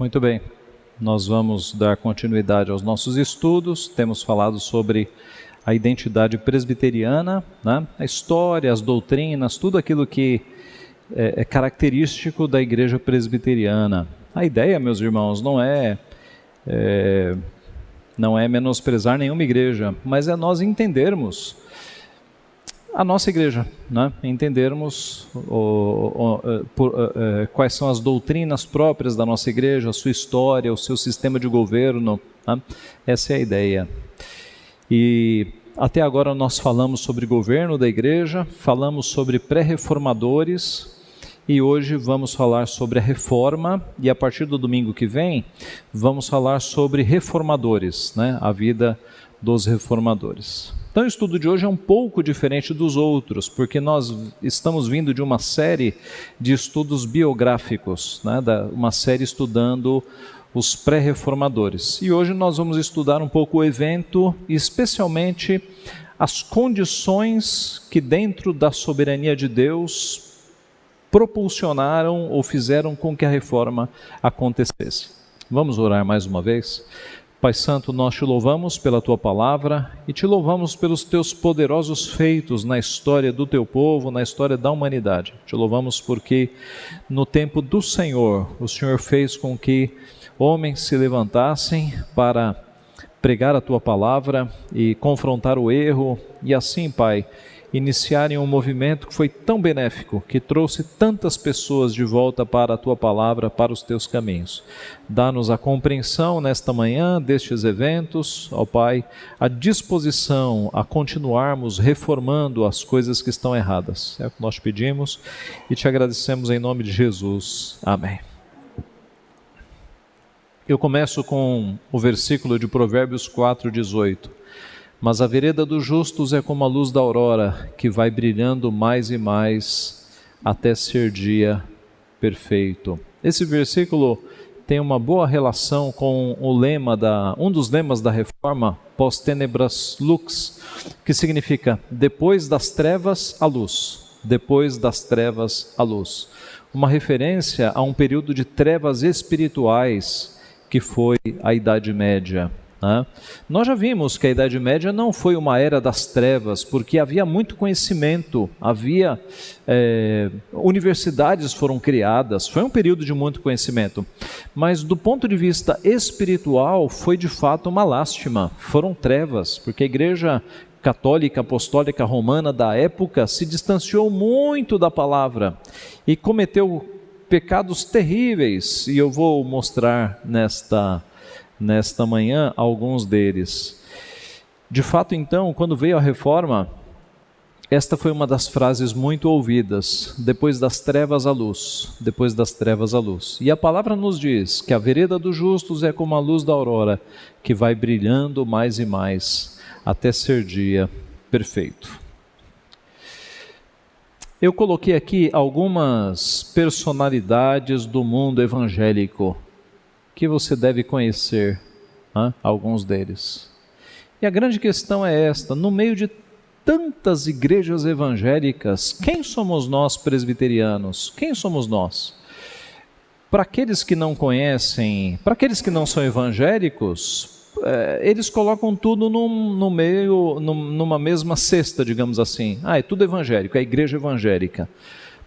Muito bem, nós vamos dar continuidade aos nossos estudos. Temos falado sobre a identidade presbiteriana, né? A história, as doutrinas, tudo aquilo que é característico da igreja presbiteriana. A ideia, meus irmãos, não é menosprezar nenhuma igreja, mas é nós entendermos a nossa igreja, né? Entendermos quais são as doutrinas próprias da nossa igreja, a sua história, o seu sistema de governo, né? Essa é a ideia. E até agora nós falamos sobre governo da igreja, falamos sobre pré-reformadores, e hoje vamos falar sobre a reforma, e a partir do domingo que vem, vamos falar sobre reformadores, né? A vida dos reformadores. Então o estudo de hoje é um pouco diferente dos outros, porque nós estamos vindo de uma série de estudos biográficos, né? Uma série estudando os pré-reformadores. E hoje nós vamos estudar um pouco o evento, especialmente as condições que dentro da soberania de Deus propulsionaram ou fizeram com que a reforma acontecesse. Vamos orar mais uma vez? Pai Santo, nós te louvamos pela Tua Palavra e te louvamos pelos Teus poderosos feitos na história do Teu povo, na história da humanidade. Te louvamos porque no tempo do Senhor, o Senhor fez com que homens se levantassem para pregar a Tua Palavra e confrontar o erro e assim, Pai, iniciarem um movimento que foi tão benéfico, que trouxe tantas pessoas de volta para a Tua Palavra, para os Teus caminhos. Dá-nos a compreensão nesta manhã destes eventos, ó Pai, a disposição a continuarmos reformando as coisas que estão erradas. É o que nós pedimos e te agradecemos em nome de Jesus. Amém. Eu começo com o versículo de Provérbios 4:18. Mas a vereda dos justos é como a luz da aurora, que vai brilhando mais e mais até ser dia perfeito. Esse versículo tem uma boa relação com o lema um dos lemas da reforma, post tenebras lux, que significa depois das trevas a luz, depois das trevas a luz. Uma referência a um período de trevas espirituais que foi a Idade Média. Nós já vimos que a Idade Média não foi uma era das trevas, porque havia muito conhecimento, universidades foram criadas, foi um período de muito conhecimento, mas do ponto de vista espiritual foi de fato uma lástima, foram trevas, porque a Igreja Católica Apostólica Romana da época se distanciou muito da palavra e cometeu pecados terríveis, e eu vou mostrar nesta manhã alguns deles. De fato, então, quando veio a reforma, esta foi uma das frases muito ouvidas: depois das trevas a luz, depois das trevas a luz. E a palavra nos diz que a vereda dos justos é como a luz da aurora, que vai brilhando mais e mais até ser dia perfeito. Eu coloquei aqui algumas personalidades do mundo evangélico que você deve conhecer, alguns deles. E a grande questão é esta: no meio de tantas igrejas evangélicas, quem somos nós presbiterianos? Quem somos nós? Para aqueles que não conhecem, para aqueles que não são evangélicos, eles colocam tudo numa mesma cesta, digamos assim. É tudo evangélico, é a igreja evangélica.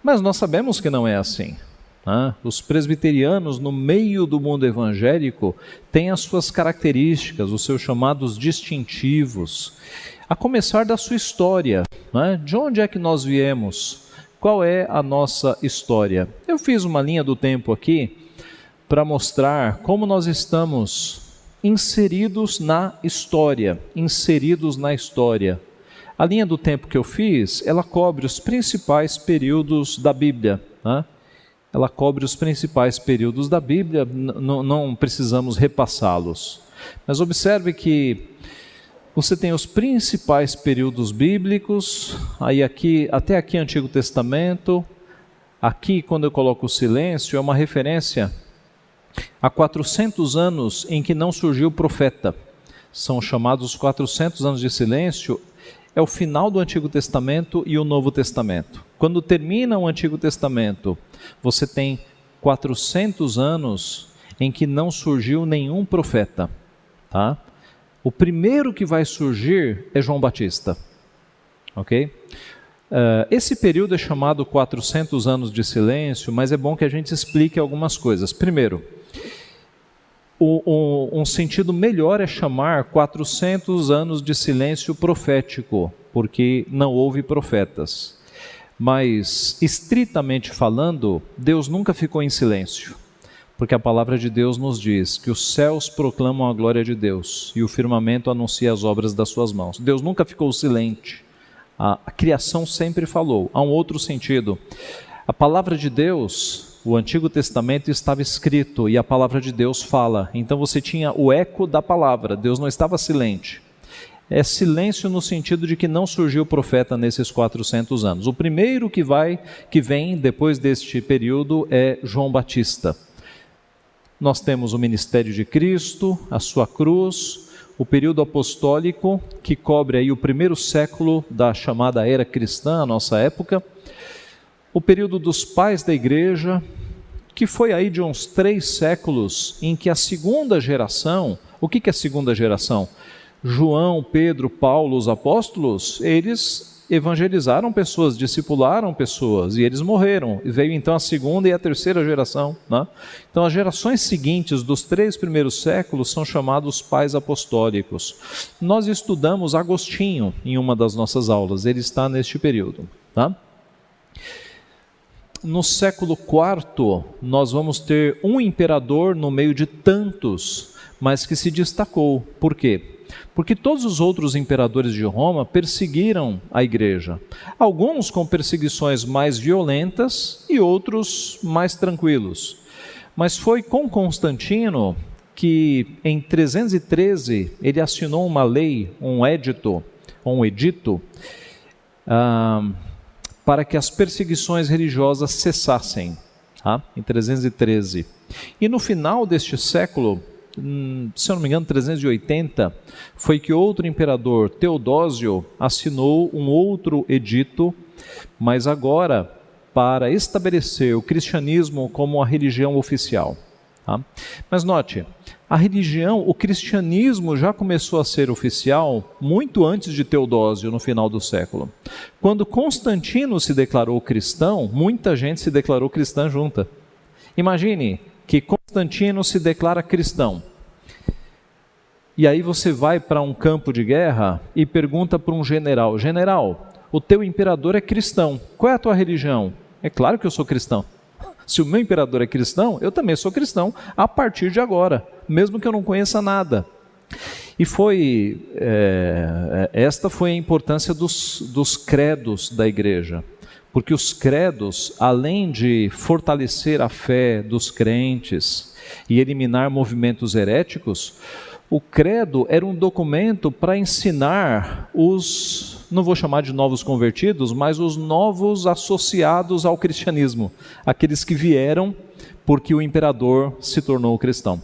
Mas nós sabemos que não é assim. Os presbiterianos no meio do mundo evangélico têm as suas características, os seus chamados distintivos, a começar da sua história, de onde é que nós viemos, qual é a nossa história. Eu fiz uma linha do tempo aqui para mostrar como nós estamos inseridos na história, A linha do tempo que eu fiz, ela cobre os principais períodos da Bíblia, Ela cobre os principais períodos da Bíblia, não precisamos repassá-los. Mas observe que você tem os principais períodos bíblicos, até aqui Antigo Testamento. Aqui, quando eu coloco o silêncio, é uma referência a 400 anos em que não surgiu profeta. São chamados 400 anos de silêncio. É o final do Antigo Testamento e o Novo Testamento. Quando termina o Antigo Testamento, você tem 400 anos em que não surgiu nenhum profeta, tá? O primeiro que vai surgir é João Batista, ok? Esse período é chamado 400 anos de silêncio, mas é bom que a gente explique algumas coisas. Primeiro, um sentido melhor é chamar 400 anos de silêncio profético, porque não houve profetas. Mas, estritamente falando, Deus nunca ficou em silêncio, porque a palavra de Deus nos diz que os céus proclamam a glória de Deus e o firmamento anuncia as obras das suas mãos. Deus nunca ficou silente, a criação sempre falou. Há um outro sentido. A palavra de Deus, o Antigo Testamento estava escrito e a palavra de Deus fala. Então você tinha o eco da palavra, Deus não estava silente. É silêncio no sentido de que não surgiu profeta nesses 400 anos. O primeiro que vem depois deste período é João Batista. Nós temos o ministério de Cristo, a sua cruz, o período apostólico, que cobre aí o primeiro século da chamada era cristã, a nossa época, o período dos pais da igreja, que foi aí de uns 3 séculos, em que a segunda geração, o que é a segunda geração? João, Pedro, Paulo, os apóstolos, eles evangelizaram pessoas, discipularam pessoas, e eles morreram. E veio então a segunda e a terceira geração, né? Então as gerações seguintes dos 3 primeiros séculos são chamados pais apostólicos. Nós estudamos Agostinho em uma das nossas aulas, ele está neste período, tá? No século IV, nós vamos ter um imperador no meio de tantos, mas que se destacou. Por quê? Porque todos os outros imperadores de Roma perseguiram a igreja. Alguns com perseguições mais violentas e outros mais tranquilos. Mas foi com Constantino que, em 313, ele assinou uma lei, um edito, para que as perseguições religiosas cessassem, tá? Em 313. E no final deste século, se eu não me engano, 380, foi que outro imperador, Teodósio, assinou um outro edito, mas agora para estabelecer o cristianismo como a religião oficial. Tá? Mas note, a religião, o cristianismo já começou a ser oficial muito antes de Teodósio, no final do século. Quando Constantino se declarou cristão, muita gente se declarou cristã junta. Imagine que Constantino se declara cristão. E aí você vai para um campo de guerra e pergunta para um general: general, o teu imperador é cristão, qual é a tua religião? É claro que eu sou cristão. Se o meu imperador é cristão, eu também sou cristão a partir de agora, mesmo que eu não conheça nada. E esta foi a importância dos credos da igreja. Porque os credos, além de fortalecer a fé dos crentes e eliminar movimentos heréticos, o credo era um documento para ensinar não vou chamar de novos convertidos, mas os novos associados ao cristianismo, aqueles que vieram porque o imperador se tornou cristão.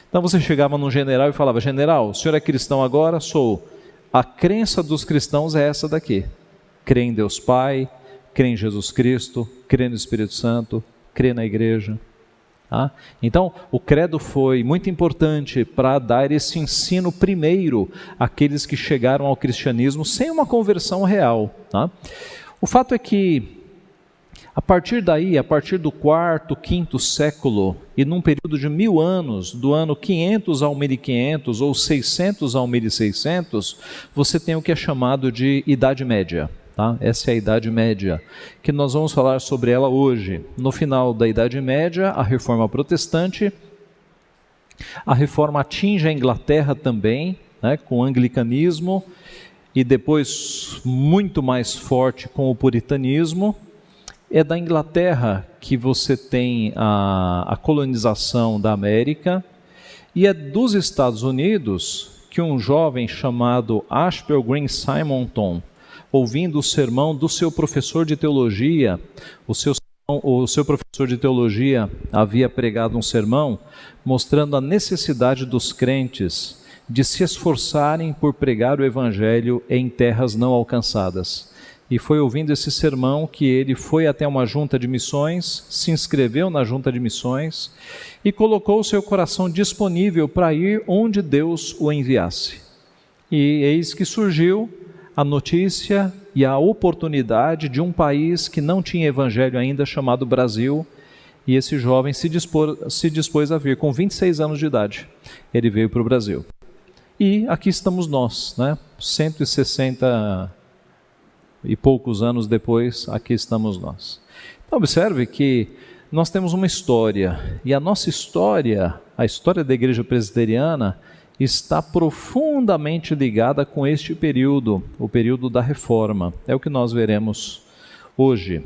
Então você chegava num general e falava: general, o senhor é cristão agora? Sou. A crença dos cristãos é essa daqui: crê em Deus Pai, crê em Jesus Cristo, crê no Espírito Santo, crê na igreja. Tá? Então, o credo foi muito importante para dar esse ensino primeiro àqueles que chegaram ao cristianismo sem uma conversão real. Tá? O fato é que, a partir daí, a partir do 4º, 5º século, e num período de 1000 anos, do ano 500 ao 1500 ou 600 ao 1600, você tem o que é chamado de Idade Média. Tá? Essa é a Idade Média, que nós vamos falar sobre ela hoje. No final da Idade Média, a Reforma Protestante, a Reforma atinge a Inglaterra também, né, com o Anglicanismo, e depois muito mais forte com o Puritanismo. É da Inglaterra que você tem a colonização da América, e é dos Estados Unidos que um jovem chamado Ashbel Green Simonton, ouvindo o sermão do seu professor de teologia, o seu professor de teologia havia pregado um sermão mostrando a necessidade dos crentes de se esforçarem por pregar o evangelho em terras não alcançadas. e foi ouvindo esse sermão que ele foi até uma junta de missões, se inscreveu na junta de missões e colocou o seu coração disponível para ir onde Deus o enviasse. E eis que surgiu a notícia e a oportunidade de um país que não tinha evangelho ainda, chamado Brasil, e esse jovem se dispôs a vir com 26 anos de idade. Ele veio para o Brasil. E aqui estamos nós, 160 e poucos anos depois, aqui estamos nós. Então observe que nós temos uma história, e a nossa história, a história da Igreja Presbiteriana, está profundamente ligada com este período, o período da Reforma. É o que nós veremos hoje.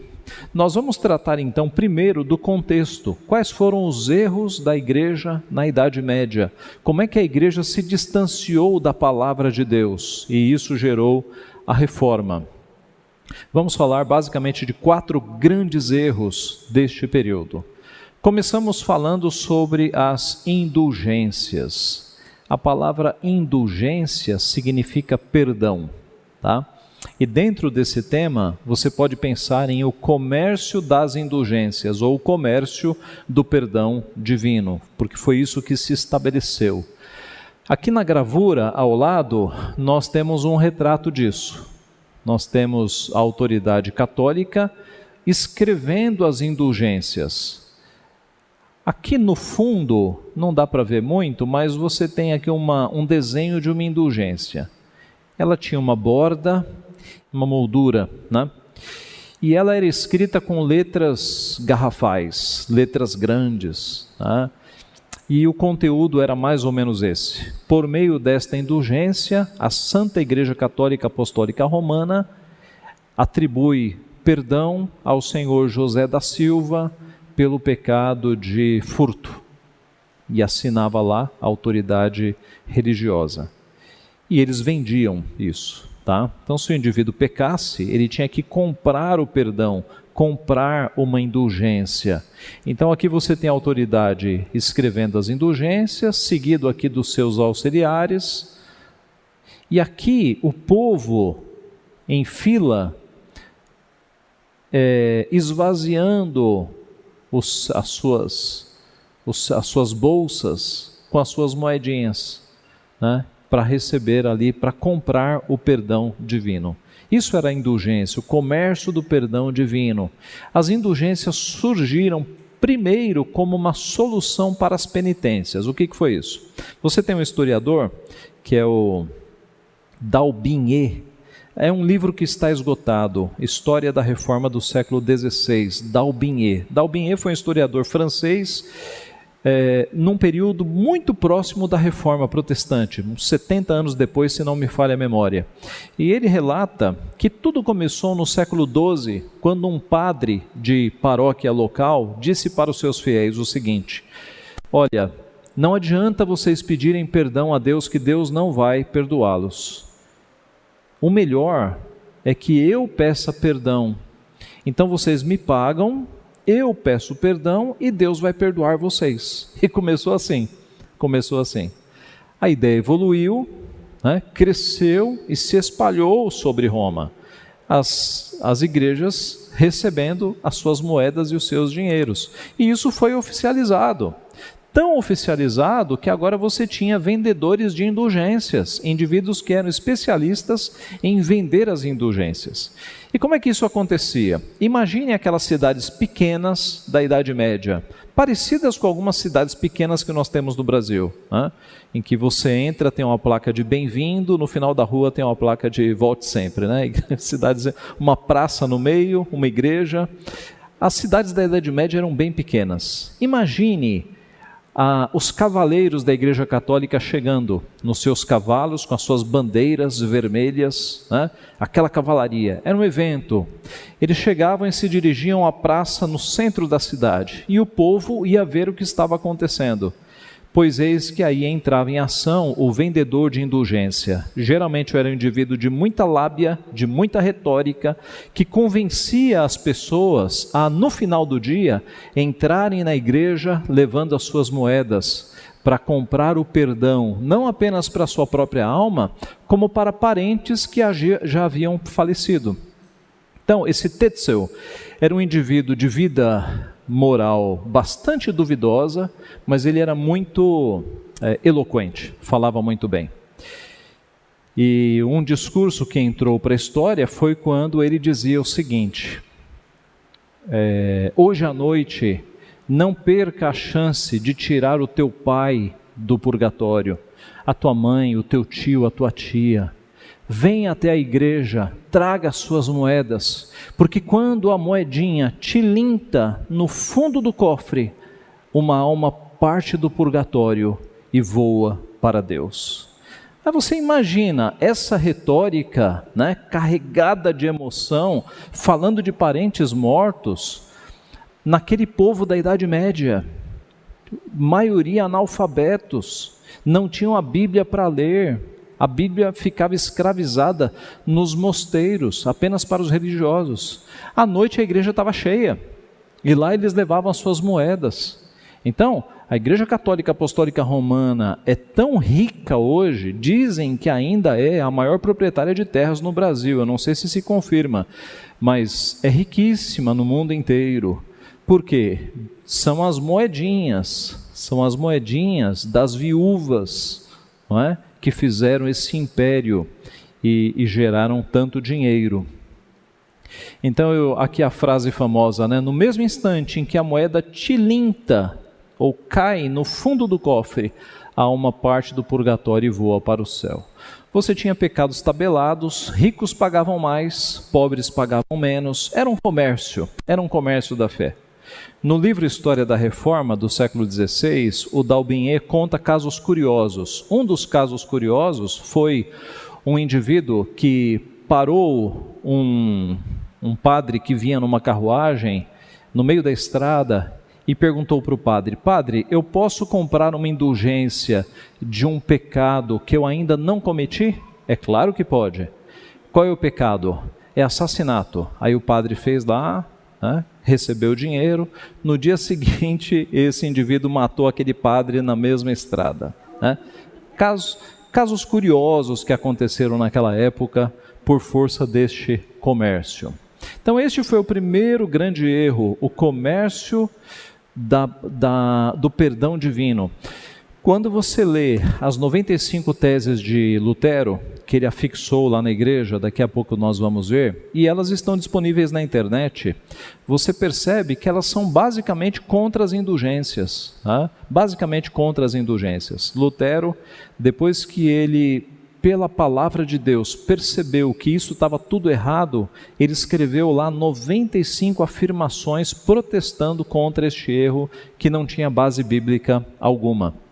Nós vamos tratar então primeiro do contexto. Quais foram os erros da igreja na Idade Média? Como é que a igreja se distanciou da palavra de Deus? E isso gerou a Reforma. Vamos falar basicamente de 4 grandes erros deste período. Começamos falando sobre as indulgências. A palavra indulgência significa perdão, tá? E dentro desse tema, você pode pensar em o comércio das indulgências, ou o comércio do perdão divino, porque foi isso que se estabeleceu. Aqui na gravura, ao lado, nós temos um retrato disso. Nós temos a autoridade católica escrevendo as indulgências. Aqui no fundo, não dá para ver muito, mas você tem aqui um desenho de uma indulgência. Ela tinha uma borda, uma moldura, e ela era escrita com letras garrafais, letras grandes, e o conteúdo era mais ou menos esse. Por meio desta indulgência, a Santa Igreja Católica Apostólica Romana atribui perdão ao senhor José da Silva pelo pecado de furto, e assinava lá a autoridade religiosa. E eles vendiam isso. Então, se o indivíduo pecasse, ele tinha que comprar o perdão, comprar uma indulgência. Então, aqui você tem a autoridade escrevendo as indulgências, seguido aqui dos seus auxiliares, e aqui o povo em fila, esvaziando as suas bolsas com as suas moedinhas, para receber ali, para comprar o perdão divino. Isso era a indulgência, o comércio do perdão divino. As indulgências surgiram primeiro como uma solução para as penitências. O que foi isso? Você tem um historiador, que é o D'Aubigné. É um livro que está esgotado, História da Reforma do século XVI, D'Aubigné. D'Aubigné foi um historiador francês, num período muito próximo da Reforma Protestante, uns 70 anos depois, se não me falha a memória. E ele relata que tudo começou no século XII, quando um padre de paróquia local disse para os seus fiéis o seguinte: olha, não adianta vocês pedirem perdão a Deus, que Deus não vai perdoá-los. O melhor é que eu peça perdão. Então vocês me pagam, eu peço perdão e Deus vai perdoar vocês. E começou assim. A ideia evoluiu, cresceu e se espalhou sobre Roma. As igrejas recebendo as suas moedas e os seus dinheiros. E isso foi oficializado. Tão oficializado que agora você tinha vendedores de indulgências, indivíduos que eram especialistas em vender as indulgências. E como é que isso acontecia? Imagine aquelas cidades pequenas da Idade Média, parecidas com algumas cidades pequenas que nós temos no Brasil, em que você entra, tem uma placa de bem-vindo, no final da rua tem uma placa de volte sempre, cidades, uma praça no meio, uma igreja. As cidades da Idade Média eram bem pequenas. Imagine os cavaleiros da Igreja Católica chegando nos seus cavalos com as suas bandeiras vermelhas, aquela cavalaria, era um evento. Eles chegavam e se dirigiam à praça no centro da cidade, e o povo ia ver o que estava acontecendo. Pois eis que aí entrava em ação o vendedor de indulgência. Geralmente era um indivíduo de muita lábia, de muita retórica, que convencia as pessoas a, no final do dia, entrarem na igreja levando as suas moedas para comprar o perdão, não apenas para a sua própria alma, como para parentes que já haviam falecido. Então, esse Tetzel era um indivíduo de vida moral bastante duvidosa, mas ele era muito eloquente, falava muito bem. E um discurso que entrou para a história foi quando ele dizia o seguinte: hoje à noite não perca a chance de tirar o teu pai do purgatório, a tua mãe, o teu tio, a tua tia. Venha até a igreja, traga as suas moedas, porque quando a moedinha tilinta no fundo do cofre, uma alma parte do purgatório e voa para Deus. Aí você imagina essa retórica, né, carregada de emoção, falando de parentes mortos, naquele povo da Idade Média, maioria analfabetos, não tinham a Bíblia para ler, a Bíblia ficava escravizada nos mosteiros, apenas para os religiosos. À noite a igreja estava cheia, e lá eles levavam as suas moedas. Então, a Igreja Católica Apostólica Romana é tão rica hoje, dizem que ainda é a maior proprietária de terras no Brasil, eu não sei se confirma, mas é riquíssima no mundo inteiro. Por quê? São as moedinhas das viúvas, não é? Que fizeram esse império e geraram tanto dinheiro. Então, aqui a frase famosa, né? No mesmo instante em que a moeda tilinta ou cai no fundo do cofre, há uma parte do purgatório e voa para o céu. Você tinha pecados tabelados, ricos pagavam mais, pobres pagavam menos, era um comércio da fé. No livro História da Reforma, do século XVI, o d'Aubigné conta casos curiosos. Um dos casos curiosos foi um indivíduo que parou um padre que vinha numa carruagem no meio da estrada e perguntou para o padre: padre, eu posso comprar uma indulgência de um pecado que eu ainda não cometi? É claro que pode. Qual é o pecado? É assassinato. Aí o padre fez lá, né, recebeu o dinheiro. No dia seguinte, esse indivíduo matou aquele padre na mesma estrada, né? Casos curiosos que aconteceram naquela época por força deste comércio. Então este foi o primeiro grande erro, o comércio do perdão divino. Quando você lê as 95 teses de Lutero, que ele afixou lá na igreja, daqui a pouco nós vamos ver, e elas estão disponíveis na internet, você percebe que elas são basicamente contra as indulgências, tá? Basicamente contra as indulgências. Lutero, depois que ele, pela palavra de Deus, percebeu que isso estava tudo errado, ele escreveu lá 95 afirmações protestando contra este erro que não tinha base bíblica alguma.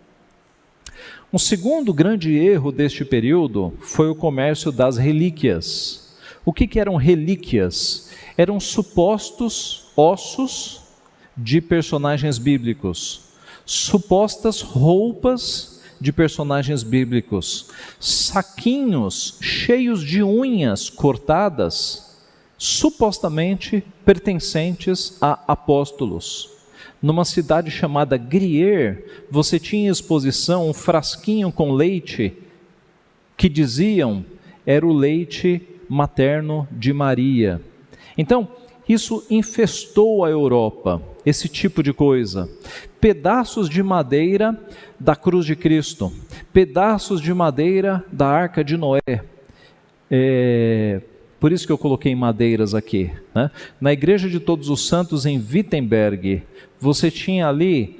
Um segundo grande erro deste período foi o comércio das relíquias. O que eram relíquias? Eram supostos ossos de personagens bíblicos, supostas roupas de personagens bíblicos, saquinhos cheios de unhas cortadas, supostamente pertencentes a apóstolos. Numa cidade chamada Grier, você tinha em exposição um frasquinho com leite que diziam era o leite materno de Maria. Então, isso infestou a Europa, esse tipo de coisa. Pedaços de madeira da cruz de Cristo, pedaços de madeira da Arca de Noé. Por isso que eu coloquei madeiras aqui, né? Na Igreja de Todos os Santos em Wittenberg, você tinha ali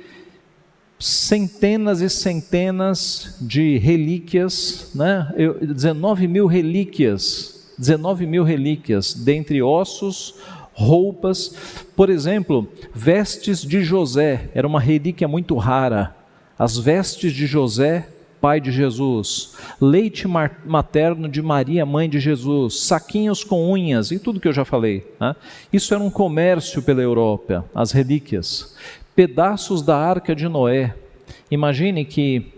centenas e centenas de relíquias, né? 19 mil relíquias, dentre ossos, roupas. Por exemplo, vestes de José, era uma relíquia muito rara. As vestes de José, pai de Jesus, leite materno de Maria, mãe de Jesus, saquinhos com unhas e tudo que eu já falei, né? Isso era um comércio pela Europa, as relíquias. Pedaços da Arca de Noé. Imagine que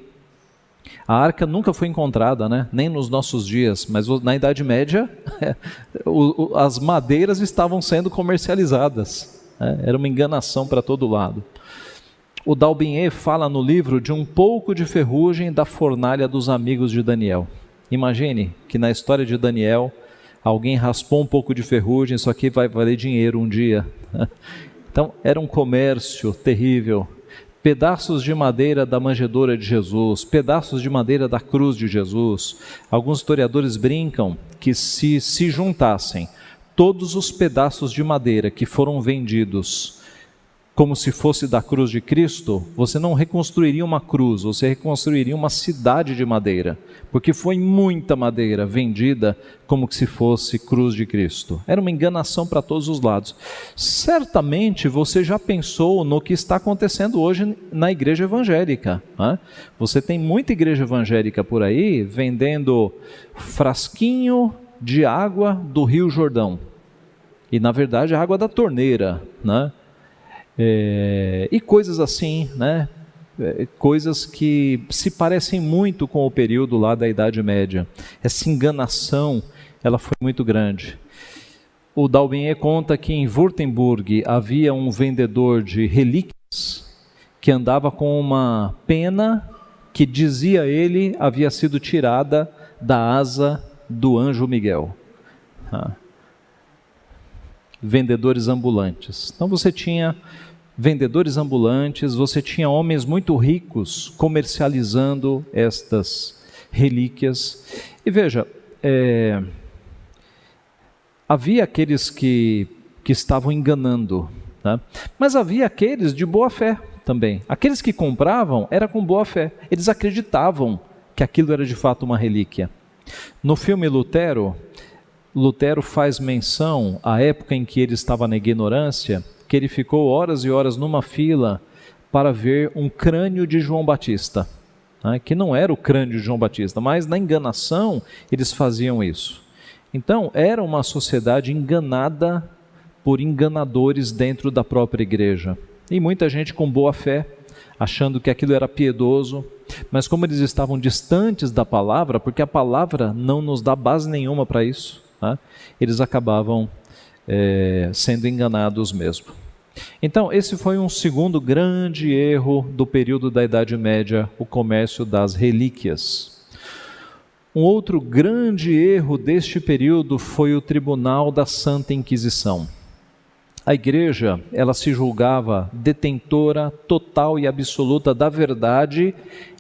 a arca nunca foi encontrada, né? Nem nos nossos dias, mas na Idade Média as madeiras estavam sendo comercializadas, né? Era uma enganação para todo lado. O d'Aubigné fala no livro de um pouco de ferrugem da fornalha dos amigos de Daniel. Imagine que na história de Daniel alguém raspou um pouco de ferrugem, isso aqui vai valer dinheiro um dia. Então, era um comércio terrível. Pedaços de madeira da manjedoura de Jesus, pedaços de madeira da cruz de Jesus. Alguns historiadores brincam que se juntassem todos os pedaços de madeira que foram vendidos como se fosse da cruz de Cristo, você não reconstruiria uma cruz, você reconstruiria uma cidade de madeira, porque foi muita madeira vendida como se fosse cruz de Cristo. Era uma enganação para todos os lados. Certamente você já pensou no que está acontecendo hoje na igreja evangélica, né? Você tem muita igreja evangélica por aí vendendo frasquinho de água do Rio Jordão, e na verdade a água da torneira, né? E coisas assim, né? Coisas que se parecem muito com o período lá da Idade Média. Essa enganação, ela foi muito grande. O D'Albinier conta que em Württemberg havia um vendedor de relíquias que andava com uma pena que, dizia ele, havia sido tirada da asa do anjo Miguel. Vendedores ambulantes. Então você tinha vendedores ambulantes, você tinha homens muito ricos comercializando estas relíquias. E veja, havia aqueles que estavam enganando, né? Mas havia aqueles de boa fé também. Aqueles que compravam era com boa fé. Eles acreditavam que aquilo era de fato uma relíquia. No filme Lutero faz menção à época em que ele estava na ignorância, que ele ficou horas e horas numa fila para ver um crânio de João Batista, né? Que não era o crânio de João Batista, mas na enganação eles faziam isso. Então era uma sociedade enganada por enganadores dentro da própria igreja. E muita gente com boa fé, achando que aquilo era piedoso, mas como eles estavam distantes da palavra, porque a palavra não nos dá base nenhuma para isso, eles acabavam sendo enganados mesmo. Então, esse foi um segundo grande erro do período da Idade Média, o comércio das relíquias. Um outro grande erro deste período foi o Tribunal da Santa Inquisição. A igreja, ela se julgava detentora total e absoluta da verdade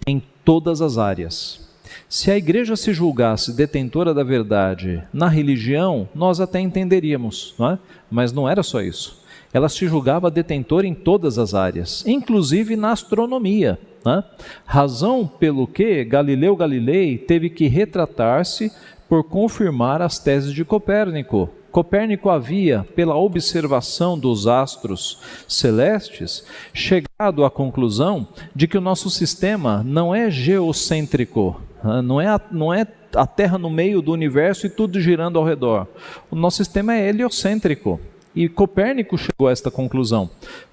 em todas as áreas. Se a igreja se julgasse detentora da verdade na religião, nós até entenderíamos, não é? Mas não era só isso. Ela se julgava detentora em todas as áreas, inclusive na astronomia, né? Razão pelo que Galileu Galilei teve que retratar-se por confirmar as teses de Copérnico. Copérnico havia, pela observação dos astros celestes, chegado à conclusão de que o nosso sistema não é geocêntrico, não é a Terra no meio do universo e tudo girando ao redor. O nosso sistema é heliocêntrico. E Copérnico chegou a esta conclusão.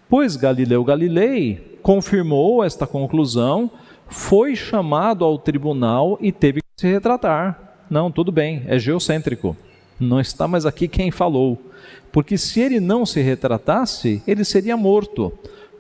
Pois Galileu Galilei confirmou esta conclusão, foi chamado ao tribunal e teve que se retratar. Não, tudo bem, é geocêntrico. Não está mais aqui quem falou. Porque se ele não se retratasse, ele seria morto,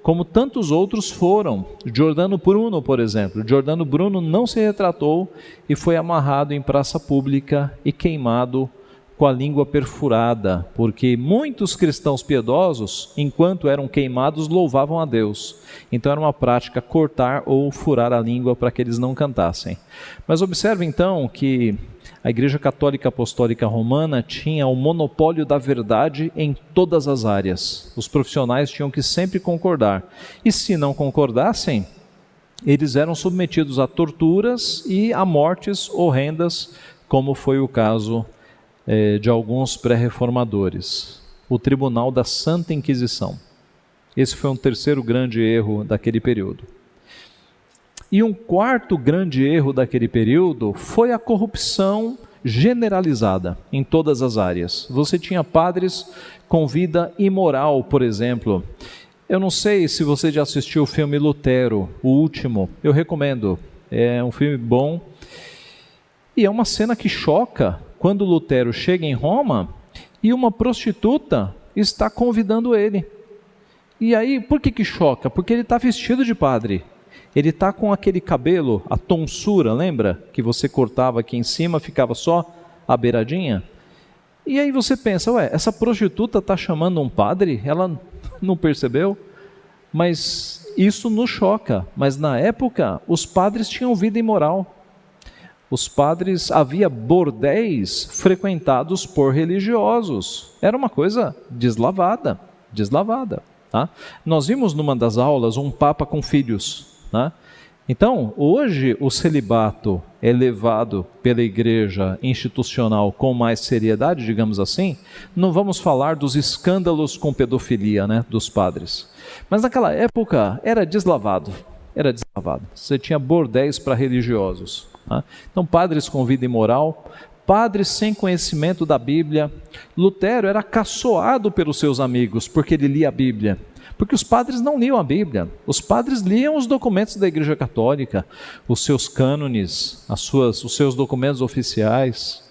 como tantos outros foram. Giordano Bruno, por exemplo. Giordano Bruno não se retratou e foi amarrado em praça pública e queimado com a língua perfurada, porque muitos cristãos piedosos, enquanto eram queimados, louvavam a Deus. Então era uma prática cortar ou furar a língua para que eles não cantassem. Mas observe então que a Igreja Católica Apostólica Romana tinha o monopólio da verdade em todas as áreas. Os profissionais tinham que sempre concordar. E se não concordassem, eles eram submetidos a torturas e a mortes horrendas, como foi o caso de alguns pré-reformadores. O Tribunal da Santa Inquisição. Esse foi um terceiro grande erro daquele período. E um quarto grande erro daquele período foi a corrupção generalizada em todas as áreas. Você tinha padres com vida imoral, por exemplo. Eu não sei se você já assistiu o filme Lutero, o último. Eu recomendo. É um filme bom. E é uma cena que choca quando Lutero chega em Roma e uma prostituta está convidando ele. E aí, por que choca? Porque ele está vestido de padre. Ele está com aquele cabelo, a tonsura, lembra? Que você cortava aqui em cima, ficava só a beiradinha. E aí você pensa, essa prostituta está chamando um padre? Ela não percebeu? Mas isso nos choca. Mas na época, os padres tinham vida imoral. Os padres, havia bordéis frequentados por religiosos. Era uma coisa deslavada. Tá? Nós vimos numa das aulas um papa com filhos. Tá? Então, hoje o celibato é levado pela igreja institucional com mais seriedade, digamos assim. Não vamos falar dos escândalos com pedofilia, né, dos padres. Mas naquela época era deslavado. Você tinha bordéis para religiosos. Tá? Então, padres com vida imoral, padres sem conhecimento da Bíblia. Lutero era caçoado pelos seus amigos porque ele lia a Bíblia. Porque os padres não liam a Bíblia, os padres liam os documentos da Igreja Católica, os seus cânones, os seus documentos oficiais.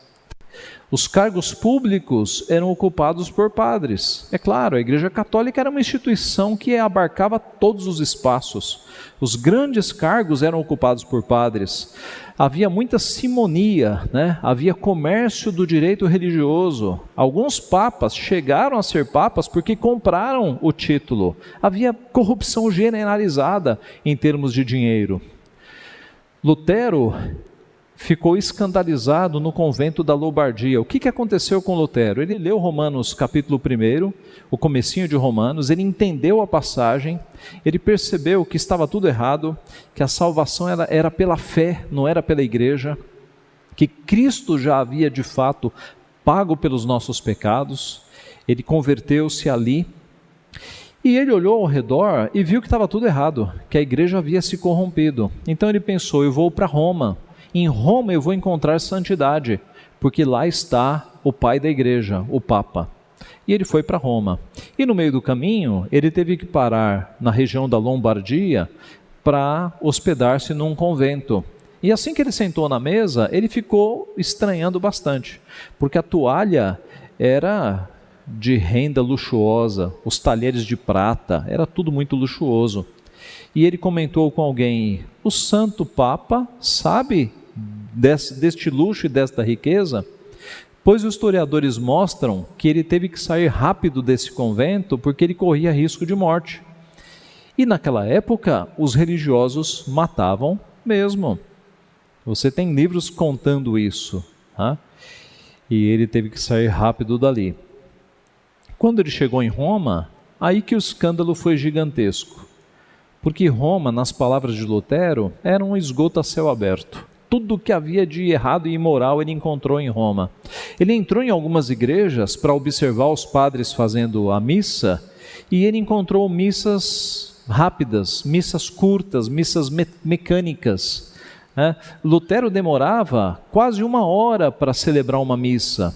Os cargos públicos eram ocupados por padres. É claro, a Igreja Católica era uma instituição que abarcava todos os espaços. Os grandes cargos eram ocupados por padres. Havia muita simonia, né? Havia comércio do direito religioso. Alguns papas chegaram a ser papas porque compraram o título. Havia corrupção generalizada em termos de dinheiro. Lutero ficou escandalizado no convento da Lombardia. O que aconteceu com Lutero? Ele leu Romanos capítulo 1, o comecinho de Romanos, ele entendeu a passagem, ele percebeu que estava tudo errado, que a salvação era pela fé, não era pela igreja, que Cristo já havia de fato pago pelos nossos pecados. Ele converteu-se ali, e ele olhou ao redor e viu que estava tudo errado, que a igreja havia se corrompido. Então ele pensou, eu vou para Roma. Em Roma eu vou encontrar santidade, porque lá está o pai da igreja, o Papa. E ele foi para Roma. E no meio do caminho, ele teve que parar na região da Lombardia para hospedar-se num convento. E assim que ele sentou na mesa, ele ficou estranhando bastante, porque a toalha era de renda luxuosa, os talheres de prata, era tudo muito luxuoso. E ele comentou com alguém, o Santo Papa sabe deste luxo e desta riqueza? Pois os historiadores mostram que ele teve que sair rápido desse convento porque ele corria risco de morte. E naquela época, os religiosos matavam mesmo. Você tem livros contando isso. Tá? E ele teve que sair rápido dali. Quando ele chegou em Roma, aí que o escândalo foi gigantesco. Porque Roma, nas palavras de Lutero, era um esgoto a céu aberto. Tudo que havia de errado e imoral ele encontrou em Roma. Ele entrou em algumas igrejas para observar os padres fazendo a missa, e ele encontrou missas rápidas, missas curtas, missas mecânicas. Lutero demorava quase 1 hora para celebrar uma missa.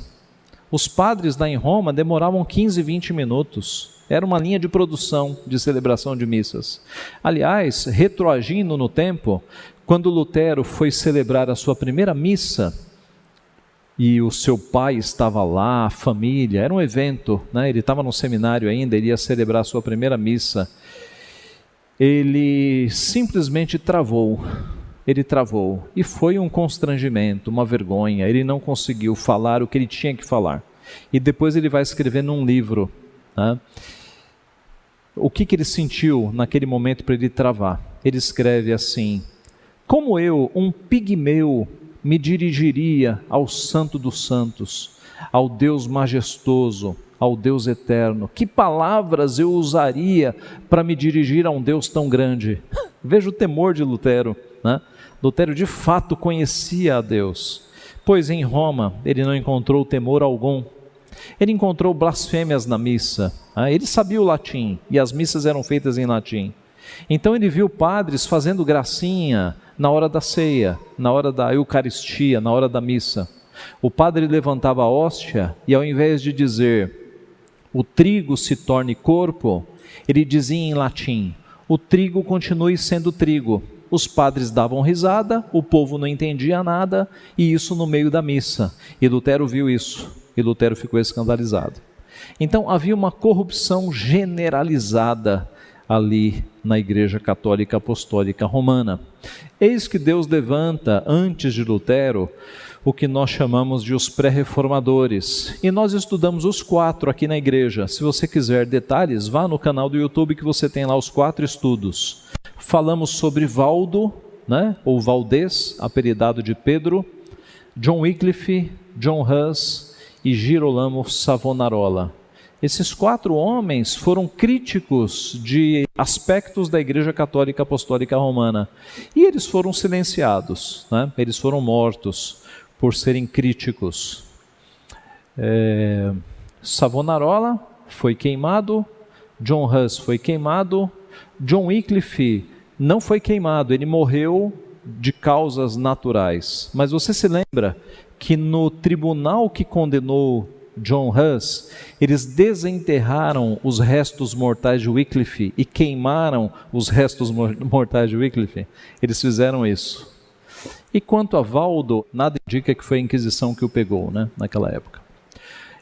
Os padres lá em Roma demoravam 15, 20 minutos. Era uma linha de produção de celebração de missas. Aliás, retroagindo no tempo, quando Lutero foi celebrar a sua primeira missa, e o seu pai estava lá, a família, era um evento, né? Ele estava no seminário ainda, ele ia celebrar a sua primeira missa, ele simplesmente travou, e foi um constrangimento, uma vergonha, ele não conseguiu falar o que ele tinha que falar, e depois ele vai escrever num livro, né? O que ele sentiu naquele momento para ele travar? Ele escreve assim, como eu, um pigmeu, me dirigiria ao Santo dos Santos, ao Deus majestoso, ao Deus eterno? Que palavras eu usaria para me dirigir a um Deus tão grande? Veja o temor de Lutero, né? Lutero de fato conhecia a Deus, pois em Roma ele não encontrou temor algum. Ele encontrou blasfêmias na missa, ele sabia o latim e as missas eram feitas em latim. Então ele viu padres fazendo gracinha na hora da ceia, na hora da Eucaristia, na hora da missa. O padre levantava a hóstia e ao invés de dizer o trigo se torne corpo, ele dizia em latim, o trigo continue sendo trigo. Os padres davam risada, o povo não entendia nada, e isso no meio da missa. E Lutero viu isso, e Lutero ficou escandalizado. Então havia uma corrupção generalizada ali na Igreja Católica Apostólica Romana. Eis que Deus levanta, antes de Lutero, o que nós chamamos de os pré-reformadores. E nós estudamos os 4 aqui na igreja. Se você quiser detalhes, vá no canal do YouTube que você tem lá os 4 estudos. Falamos sobre Valdo, né, ou Valdez, apelidado de Pedro, John Wycliffe, John Hus e Girolamo Savonarola. Esses 4 homens foram críticos de aspectos da Igreja Católica Apostólica Romana. E eles foram silenciados, né? Eles foram mortos por serem críticos. Savonarola foi queimado, John Hus foi queimado, John Wycliffe não foi queimado, ele morreu de causas naturais. Mas você se lembra que no tribunal que condenou John Hus, eles desenterraram os restos mortais de Wycliffe e queimaram os restos mortais de Wycliffe? Eles fizeram isso. E quanto a Valdo, nada indica que foi a Inquisição que o pegou, né, naquela época.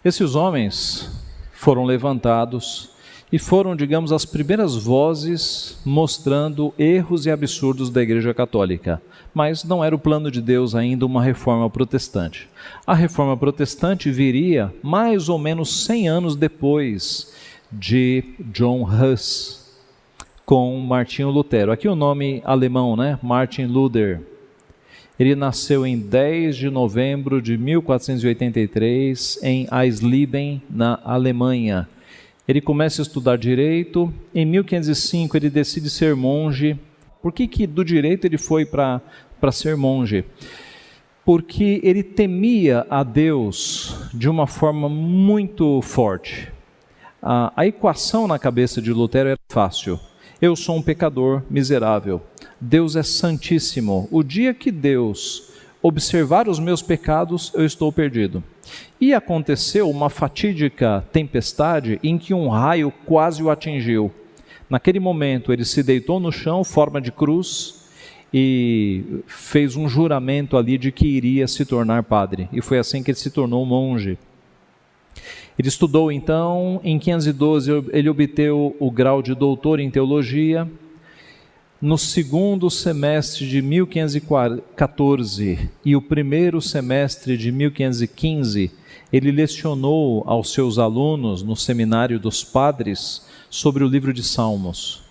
Esses homens foram levantados e foram, digamos, as primeiras vozes mostrando erros e absurdos da Igreja Católica. Mas não era o plano de Deus ainda uma reforma protestante. A reforma protestante viria mais ou menos 100 anos depois de John Hus, com Martinho Lutero. Aqui o nome alemão, né? Martin Luther. Ele nasceu em 10 de novembro de 1483 em Eisleben, na Alemanha. Ele começa a estudar direito. Em 1505 ele decide ser monge. Por que do direito ele foi para ser monge? Porque ele temia a Deus de uma forma muito forte. A equação na cabeça de Lutero era fácil. Eu sou um pecador miserável. Deus é santíssimo. O dia que Deus observar os meus pecados, eu estou perdido. E aconteceu uma fatídica tempestade em que um raio quase o atingiu. Naquele momento ele se deitou no chão, forma de cruz, e fez um juramento ali de que iria se tornar padre. E foi assim que ele se tornou monge. Ele estudou então, em 512 ele obteve o grau de doutor em teologia. No segundo semestre de 1514 e o primeiro semestre de 1515, ele lecionou aos seus alunos no seminário dos padres sobre o livro de Salmos.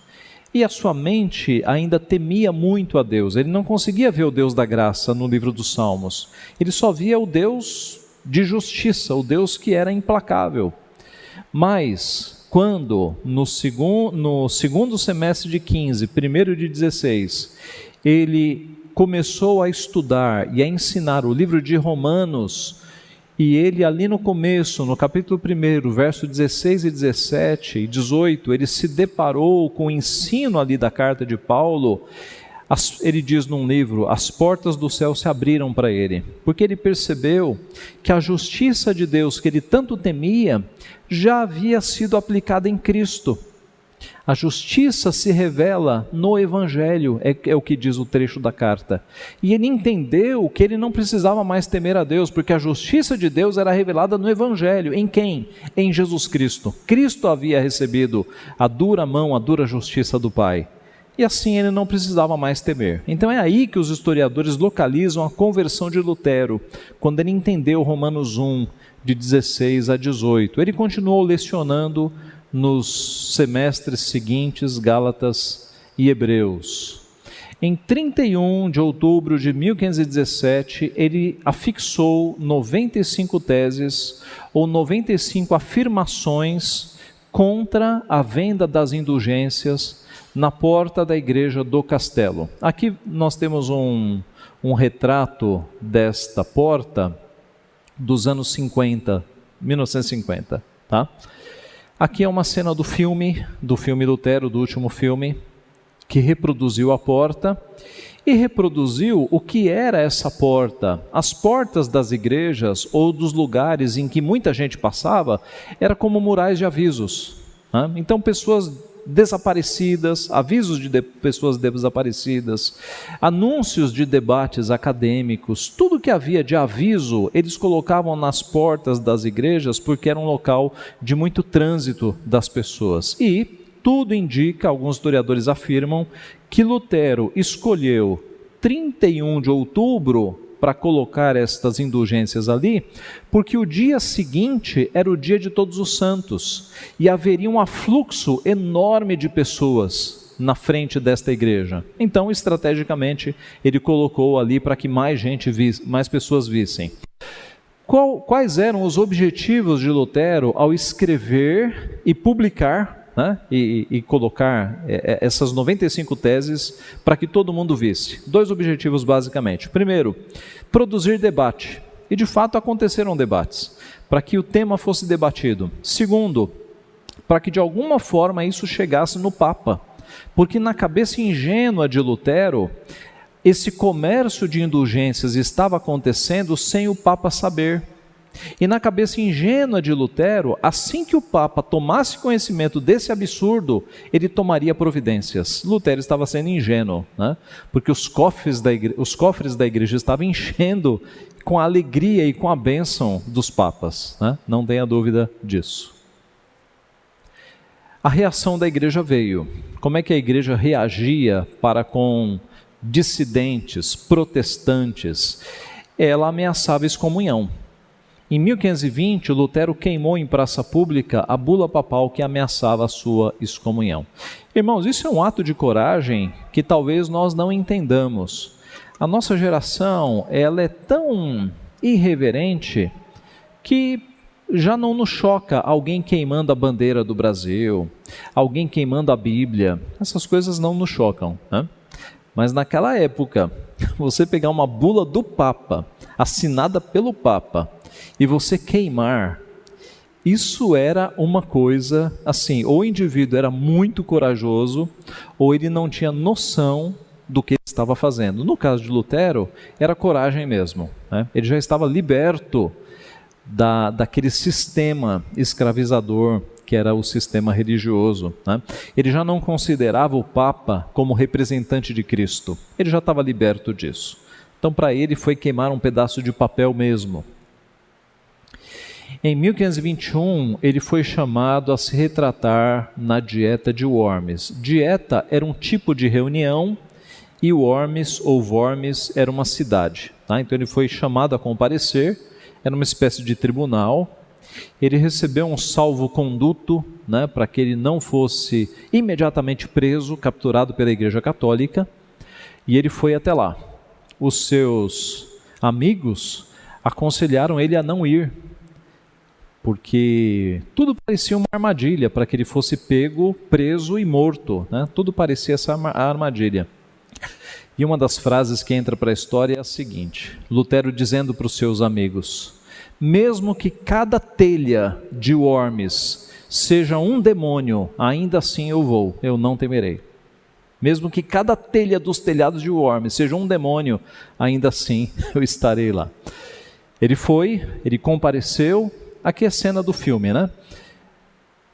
E a sua mente ainda temia muito a Deus. Ele não conseguia ver o Deus da graça no livro dos Salmos. Ele só via o Deus de justiça, o Deus que era implacável. Mas quando no segundo semestre de 15, primeiro de 16, ele começou a estudar e a ensinar o livro de Romanos, e ele ali no começo, no capítulo 1, verso 16 e 17 e 18, ele se deparou com o ensino ali da carta de Paulo. Ele diz num livro, as portas do céu se abriram para ele, porque ele percebeu que a justiça de Deus que ele tanto temia, já havia sido aplicada em Cristo. A justiça se revela no Evangelho, é o que diz o trecho da carta. E ele entendeu que ele não precisava mais temer a Deus, porque a justiça de Deus era revelada no Evangelho. Em quem? Em Jesus Cristo. Cristo havia recebido a dura mão, a dura justiça do Pai. E assim ele não precisava mais temer. Então é aí que os historiadores localizam a conversão de Lutero, quando ele entendeu Romanos 1, de 16 a 18. Ele continuou lecionando nos semestres seguintes, Gálatas e Hebreus. Em 31 de outubro de 1517, ele afixou 95 teses ou 95 afirmações contra a venda das indulgências na porta da igreja do castelo. Aqui nós temos um retrato desta porta dos anos 50, 1950, tá? Aqui é uma cena do filme Lutero, do último filme, que reproduziu a porta e reproduziu o que era essa porta. As portas das igrejas ou dos lugares em que muita gente passava, era como murais de avisos, né? Então pessoas desaparecidas, avisos de pessoas desaparecidas, anúncios de debates acadêmicos, tudo que havia de aviso, eles colocavam nas portas das igrejas, porque era um local de muito trânsito das pessoas. E tudo indica, alguns historiadores afirmam, que Lutero escolheu 31 de outubro para colocar estas indulgências ali, porque o dia seguinte era o dia de Todos os Santos, e haveria um afluxo enorme de pessoas na frente desta igreja. Então, estrategicamente, ele colocou ali para que mais pessoas vissem. Quais eram os objetivos de Lutero ao escrever e publicar, né, e colocar essas 95 teses para que todo mundo visse? 2 objetivos basicamente. Primeiro, produzir debate. E de fato aconteceram debates, para que o tema fosse debatido. Segundo, para que de alguma forma isso chegasse no Papa. Porque na cabeça ingênua de Lutero, esse comércio de indulgências estava acontecendo sem o Papa saber. E na cabeça ingênua de Lutero, assim que o Papa tomasse conhecimento desse absurdo, ele tomaria providências. Lutero estava sendo ingênuo, né? Porque os cofres da igreja estavam enchendo com a alegria e com a bênção dos papas, né? Não tenha dúvida disso. A reação da igreja veio. Como é que a igreja reagia para com dissidentes, protestantes? Ela ameaçava excomunhão. Em 1520, Lutero queimou em praça pública a bula papal que ameaçava a sua excomunhão. Irmãos, isso é um ato de coragem que talvez nós não entendamos. A nossa geração, ela é tão irreverente que já não nos choca alguém queimando a bandeira do Brasil, alguém queimando a Bíblia. Essas coisas não nos chocam, né? Mas naquela época, você pegar uma bula do Papa, assinada pelo Papa, e você queimar, isso era uma coisa assim, ou o indivíduo era muito corajoso, ou ele não tinha noção do que ele estava fazendo. No caso de Lutero, era coragem mesmo, né? Ele já estava liberto daquele sistema escravizador que era o sistema religioso, né? Ele já não considerava o Papa como representante de Cristo, ele já estava liberto disso. Então para ele foi queimar um pedaço de papel mesmo. Em 1521, ele foi chamado a se retratar na Dieta de Worms. Dieta era um tipo de reunião e Worms ou Worms era uma cidade, tá? Então ele foi chamado a comparecer, era uma espécie de tribunal. Ele recebeu um salvo-conduto, né, para que ele não fosse imediatamente preso, capturado pela Igreja Católica, e ele foi até lá. Os seus amigos aconselharam ele a não ir, porque tudo parecia uma armadilha para que ele fosse pego, preso e morto, né? Tudo parecia essa armadilha. E uma das frases que entra para a história é a seguinte: Lutero dizendo para os seus amigos: mesmo que cada telha de Worms seja um demônio, ainda assim eu não temerei. Mesmo que cada telha dos telhados de Worms seja um demônio, ainda assim eu estarei lá. Ele foi, ele compareceu. Aqui é a cena do filme, né?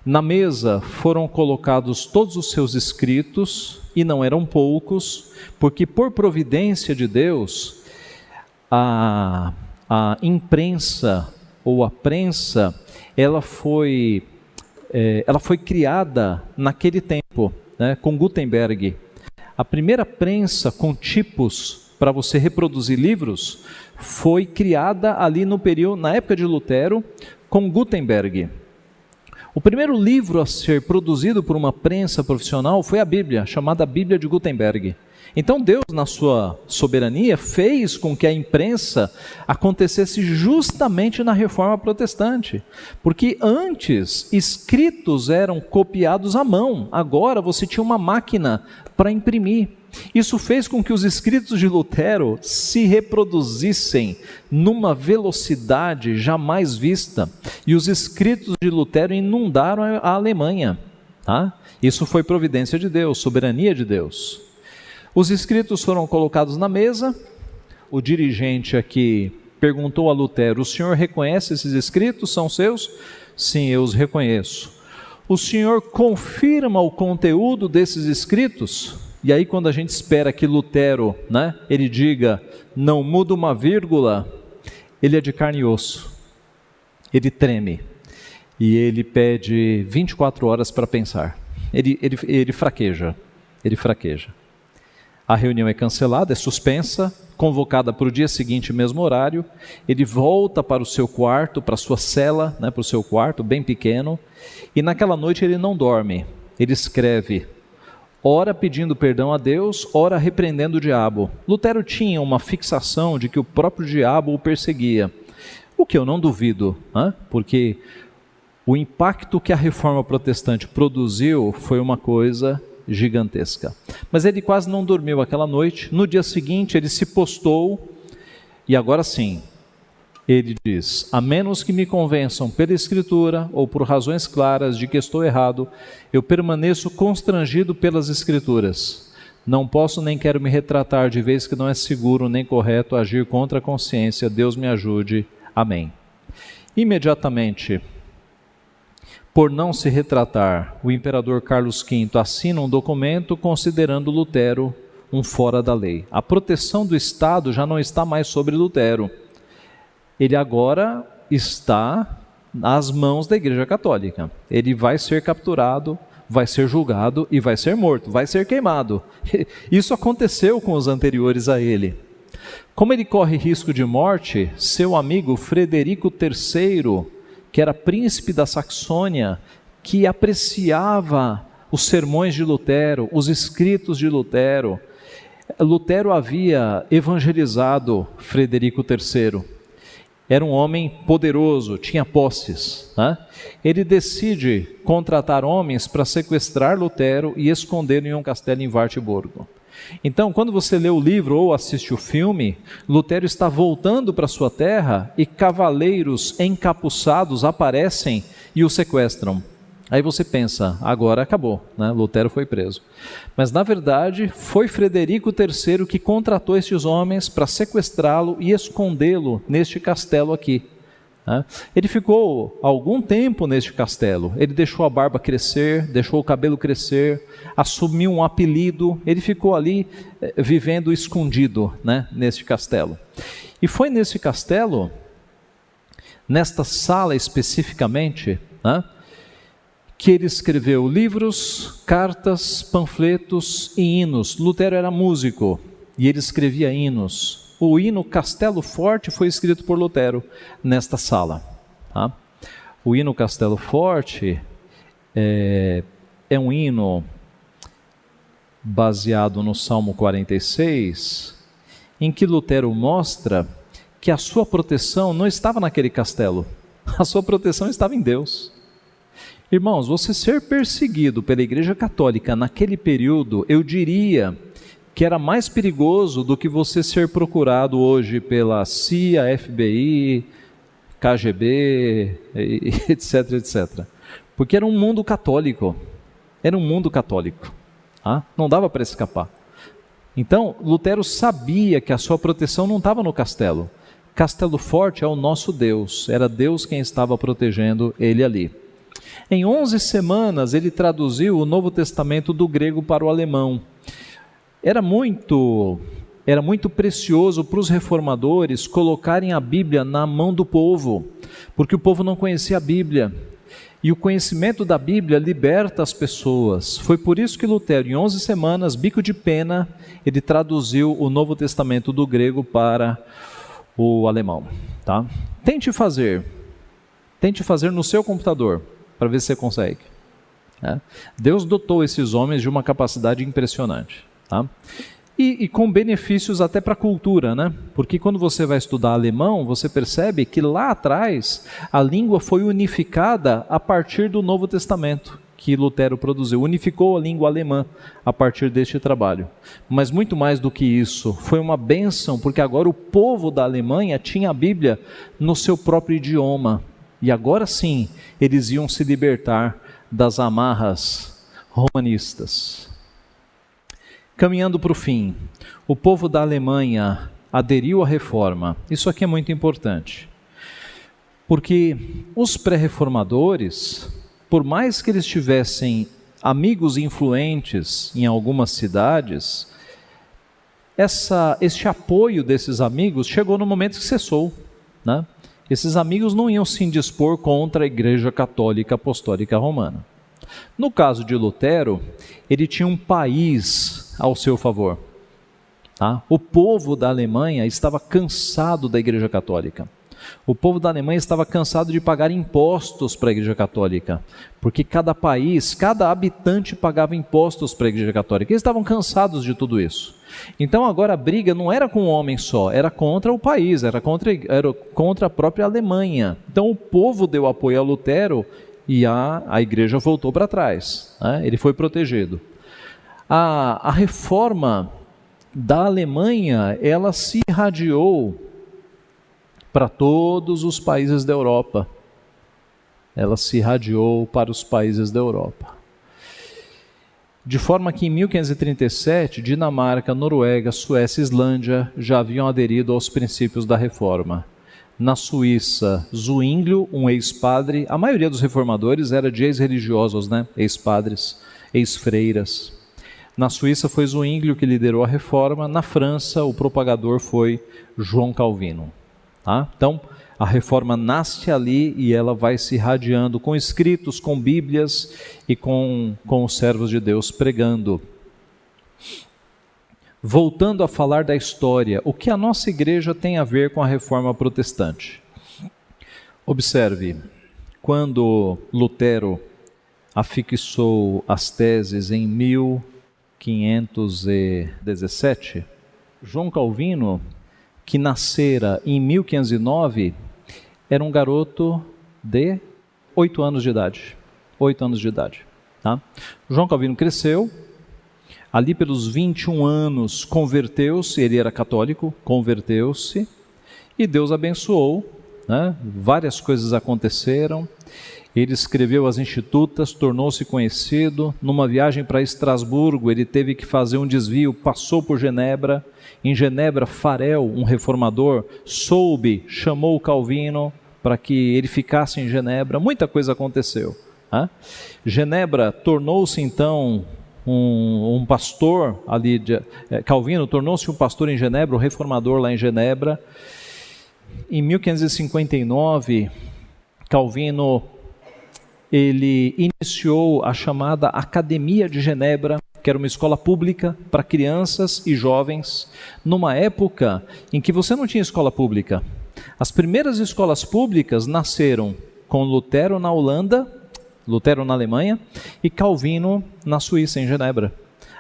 Na mesa foram colocados todos os seus escritos, e não eram poucos, porque por providência de Deus, a imprensa ou a prensa, ela foi criada naquele tempo, né, com Gutenberg. A primeira prensa com tipos para você reproduzir livros foi criada ali no período, na época de Lutero, com Gutenberg. O primeiro livro a ser produzido por uma prensa profissional foi a Bíblia, chamada Bíblia de Gutenberg. Então Deus, na sua soberania, fez com que a imprensa acontecesse justamente na Reforma Protestante. Porque antes, escritos eram copiados à mão, agora você tinha uma máquina para imprimir. Isso fez com que os escritos de Lutero se reproduzissem numa velocidade jamais vista. E os escritos de Lutero inundaram a Alemanha, tá? Isso foi providência de Deus, soberania de Deus. Os escritos foram colocados na mesa. O dirigente aqui perguntou a Lutero: o senhor reconhece esses escritos? São seus? Sim, eu os reconheço. O senhor confirma o conteúdo desses escritos? E aí quando a gente espera que Lutero, né, ele diga, não muda uma vírgula, ele é de carne e osso. Ele treme. E ele pede 24 horas para pensar. Ele fraqueja. Ele fraqueja. A reunião é cancelada, é suspensa, convocada para o dia seguinte, mesmo horário. Ele volta para o seu quarto, para a sua cela, para o seu quarto, bem pequeno. E naquela noite ele não dorme. Ele escreve, ora pedindo perdão a Deus, ora repreendendo o diabo. Lutero tinha uma fixação de que o próprio diabo o perseguia. O que eu não duvido, porque o impacto que a reforma protestante produziu foi uma coisa gigantesca. Mas ele quase não dormiu aquela noite. No dia seguinte ele se postou e agora sim, ele diz, a menos que me convençam pela Escritura ou por razões claras de que estou errado, eu permaneço constrangido pelas Escrituras. Não posso nem quero me retratar de vez que não é seguro nem correto agir contra a consciência. Deus me ajude. Amém. Imediatamente, por não se retratar, o imperador Carlos V assina um documento considerando Lutero um fora da lei. A proteção do Estado já não está mais sobre Lutero. Ele agora está nas mãos da Igreja Católica. Ele vai ser capturado, vai ser julgado e vai ser morto, vai ser queimado. Isso aconteceu com os anteriores a ele. Como ele corre risco de morte, seu amigo Frederico III, que era príncipe da Saxônia, que apreciava os sermões de Lutero, os escritos de Lutero. Lutero havia evangelizado Frederico III. Era um homem poderoso, tinha posses. Ele decide contratar homens para sequestrar Lutero e escondê-lo em um castelo em Wartburgo. Então, quando você lê o livro ou assiste o filme, Lutero está voltando para sua terra e cavaleiros encapuçados aparecem e o sequestram. Aí você pensa, agora acabou, Lutero foi preso. Mas na verdade foi Frederico III que contratou estes homens para sequestrá-lo e escondê-lo neste castelo aqui. Ele ficou algum tempo neste castelo. Ele deixou a barba crescer, deixou o cabelo crescer, assumiu um apelido. Ele ficou ali vivendo escondido, neste castelo. E foi nesse castelo, nesta sala especificamente, que ele escreveu livros, cartas, panfletos e hinos. Lutero era músico e ele escrevia hinos. O hino Castelo Forte foi escrito por Lutero nesta sala. O hino Castelo Forte é um hino baseado no Salmo 46, em que Lutero mostra que a sua proteção não estava naquele castelo, a sua proteção estava em Deus. Irmãos, você ser perseguido pela Igreja Católica naquele período, eu diria que era mais perigoso do que você ser procurado hoje pela CIA, FBI, KGB, etc, etc. Porque era um mundo católico. Não dava para escapar. Então, Lutero sabia que a sua proteção não estava no castelo. Castelo Forte é o nosso Deus. Era Deus quem estava protegendo ele ali. Em 11 semanas, ele traduziu o Novo Testamento do grego para o alemão. Era muito precioso para os reformadores colocarem a Bíblia na mão do povo, porque o povo não conhecia a Bíblia. E o conhecimento da Bíblia liberta as pessoas. Foi por isso que Lutero, em 11 semanas, bico de pena, ele traduziu o Novo Testamento do grego para o alemão. Tente fazer no seu computador, para ver se você consegue. Deus dotou esses homens de uma capacidade impressionante. E com benefícios até para a cultura, porque quando você vai estudar alemão, você percebe que lá atrás a língua foi unificada a partir do Novo Testamento que Lutero produziu, unificou a língua alemã a partir deste trabalho. Mas muito mais do que isso, foi uma bênção, porque agora o povo da Alemanha tinha a Bíblia no seu próprio idioma, e agora sim eles iam se libertar das amarras romanistas. Caminhando para o fim, o povo da Alemanha aderiu à reforma. Isso aqui é muito importante, porque os pré-reformadores, por mais que eles tivessem amigos influentes em algumas cidades, este apoio desses amigos chegou no momento que cessou. Esses amigos não iam se indispor contra a Igreja Católica Apostólica Romana. No caso de Lutero, ele tinha um país ao seu favor. Tá? O povo da Alemanha estava cansado da Igreja Católica. O povo da Alemanha estava cansado de pagar impostos para a Igreja Católica, porque cada país, cada habitante pagava impostos para a Igreja Católica. Eles estavam cansados de tudo isso. Então agora a briga não era com um homem só, era contra o país, era contra a própria Alemanha. Então o povo deu apoio a Lutero e a Igreja voltou para trás, né? Ele foi protegido. A reforma da Alemanha, ela se irradiou para todos os países da Europa. Ela se irradiou para os países da Europa. De forma que em 1537, Dinamarca, Noruega, Suécia e Islândia já haviam aderido aos princípios da reforma. Na Suíça, Zwinglio, um ex-padre, a maioria dos reformadores era de ex-religiosos, né? Ex-padres, ex-freiras. Na Suíça foi Zwinglio que liderou a reforma. Na França, o propagador foi João Calvino. Tá? Então, a reforma nasce ali e ela vai se irradiando com escritos, com bíblias e com os servos de Deus pregando. Voltando a falar da história, o que a nossa igreja tem a ver com a reforma protestante? Observe, quando Lutero afixou as teses em 1517, João Calvino, que nascera em 1509, era um garoto de 8 anos de idade. 8 anos de idade. Tá? João Calvino cresceu, ali pelos 21 anos converteu-se, ele era católico, converteu-se, e Deus abençoou, né? Várias coisas aconteceram. Ele escreveu as Institutas, tornou-se conhecido. Numa viagem para Estrasburgo, ele teve que fazer um desvio, passou por Genebra. Em Genebra, Farel, um reformador, chamou Calvino para que ele ficasse em Genebra. Muita coisa aconteceu. Né? Genebra tornou-se então um pastor ali. Calvino tornou-se um pastor em Genebra, um reformador lá em Genebra. Em 1559, Calvino ele iniciou a chamada Academia de Genebra, que era uma escola pública para crianças e jovens, numa época em que você não tinha escola pública. As primeiras escolas públicas nasceram com Lutero na Holanda, Lutero na Alemanha, e Calvino na Suíça, em Genebra.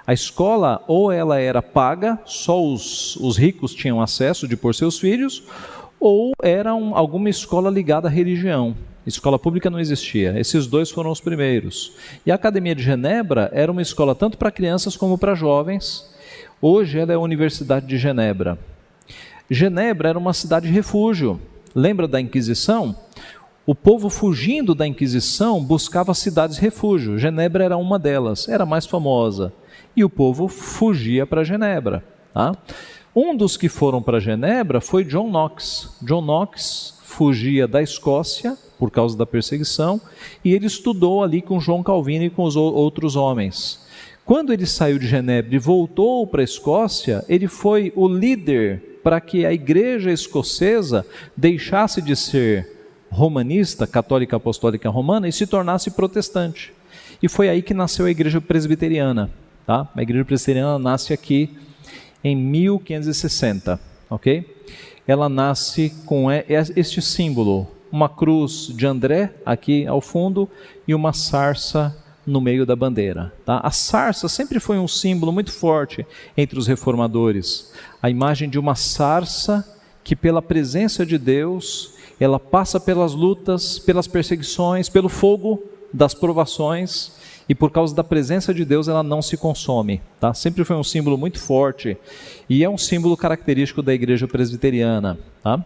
A escola, ou ela era paga, só os ricos tinham acesso de pôr seus filhos, ou era alguma escola ligada à religião. Escola pública não existia. Esses dois foram os primeiros. E a Academia de Genebra era uma escola tanto para crianças como para jovens. Hoje ela é a Universidade de Genebra. Genebra era uma cidade refúgio. Lembra da Inquisição? O povo fugindo da Inquisição buscava cidades refúgio. Genebra era uma delas, era a mais famosa. E o povo fugia para Genebra. Tá? Um dos que foram para Genebra foi John Knox. John Knox fugia da Escócia por causa da perseguição, e ele estudou ali com João Calvino e com os outros homens. Quando ele saiu de Genebra e voltou para a Escócia, ele foi o líder para que a igreja escocesa deixasse de ser romanista, católica apostólica romana, e se tornasse protestante. E foi aí que nasceu a igreja presbiteriana. Tá? A igreja presbiteriana nasce aqui em 1560, ok? Ela nasce com este símbolo, uma cruz de André aqui ao fundo e uma sarça no meio da bandeira. Tá? A sarça sempre foi um símbolo muito forte entre os reformadores. A imagem de uma sarça que, pela presença de Deus, ela passa pelas lutas, pelas perseguições, pelo fogo das provações, e por causa da presença de Deus ela não se consome. Tá? Sempre foi um símbolo muito forte e é um símbolo característico da igreja presbiteriana. Tá?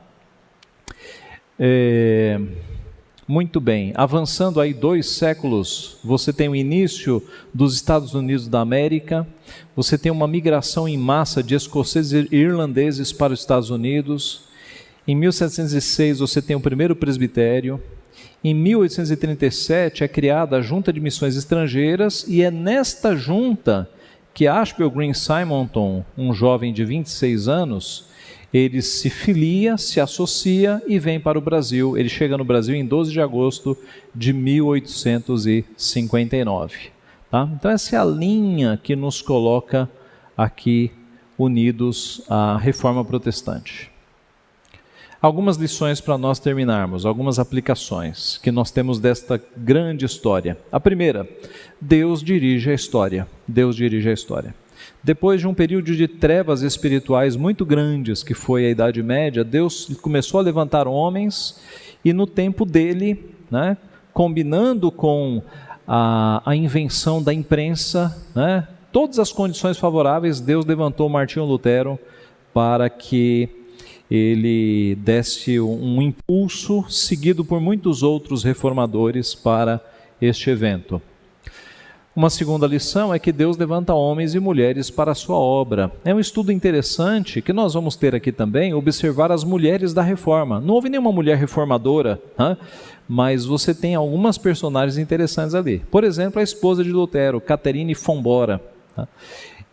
Muito bem, avançando aí 2 séculos, você tem o início dos Estados Unidos da América, você tem uma migração em massa de escoceses e irlandeses para os Estados Unidos. Em 1706 você tem o primeiro presbitério. Em 1837 é criada a Junta de Missões Estrangeiras, e é nesta junta que Ashbel Green Simonton, um jovem de 26 anos, ele se filia, se associa e vem para o Brasil. Ele chega no Brasil em 12 de agosto de 1859. Tá? Então essa é a linha que nos coloca aqui unidos à Reforma Protestante. Algumas lições para nós terminarmos, algumas aplicações que nós temos desta grande história. A primeira, Deus dirige a história. Deus dirige a história. Depois de um período de trevas espirituais muito grandes, que foi a Idade Média, Deus começou a levantar homens e no tempo dele, né, combinando com a invenção da imprensa, né, todas as condições favoráveis, Deus levantou Martinho Lutero para que ele desse um impulso, seguido por muitos outros reformadores, para este evento. Uma segunda lição é que Deus levanta homens e mulheres para a sua obra. É um estudo interessante que nós vamos ter aqui também, observar as mulheres da reforma. Não houve nenhuma mulher reformadora, mas você tem algumas personagens interessantes ali. Por exemplo, a esposa de Lutero, Catherine von Bora.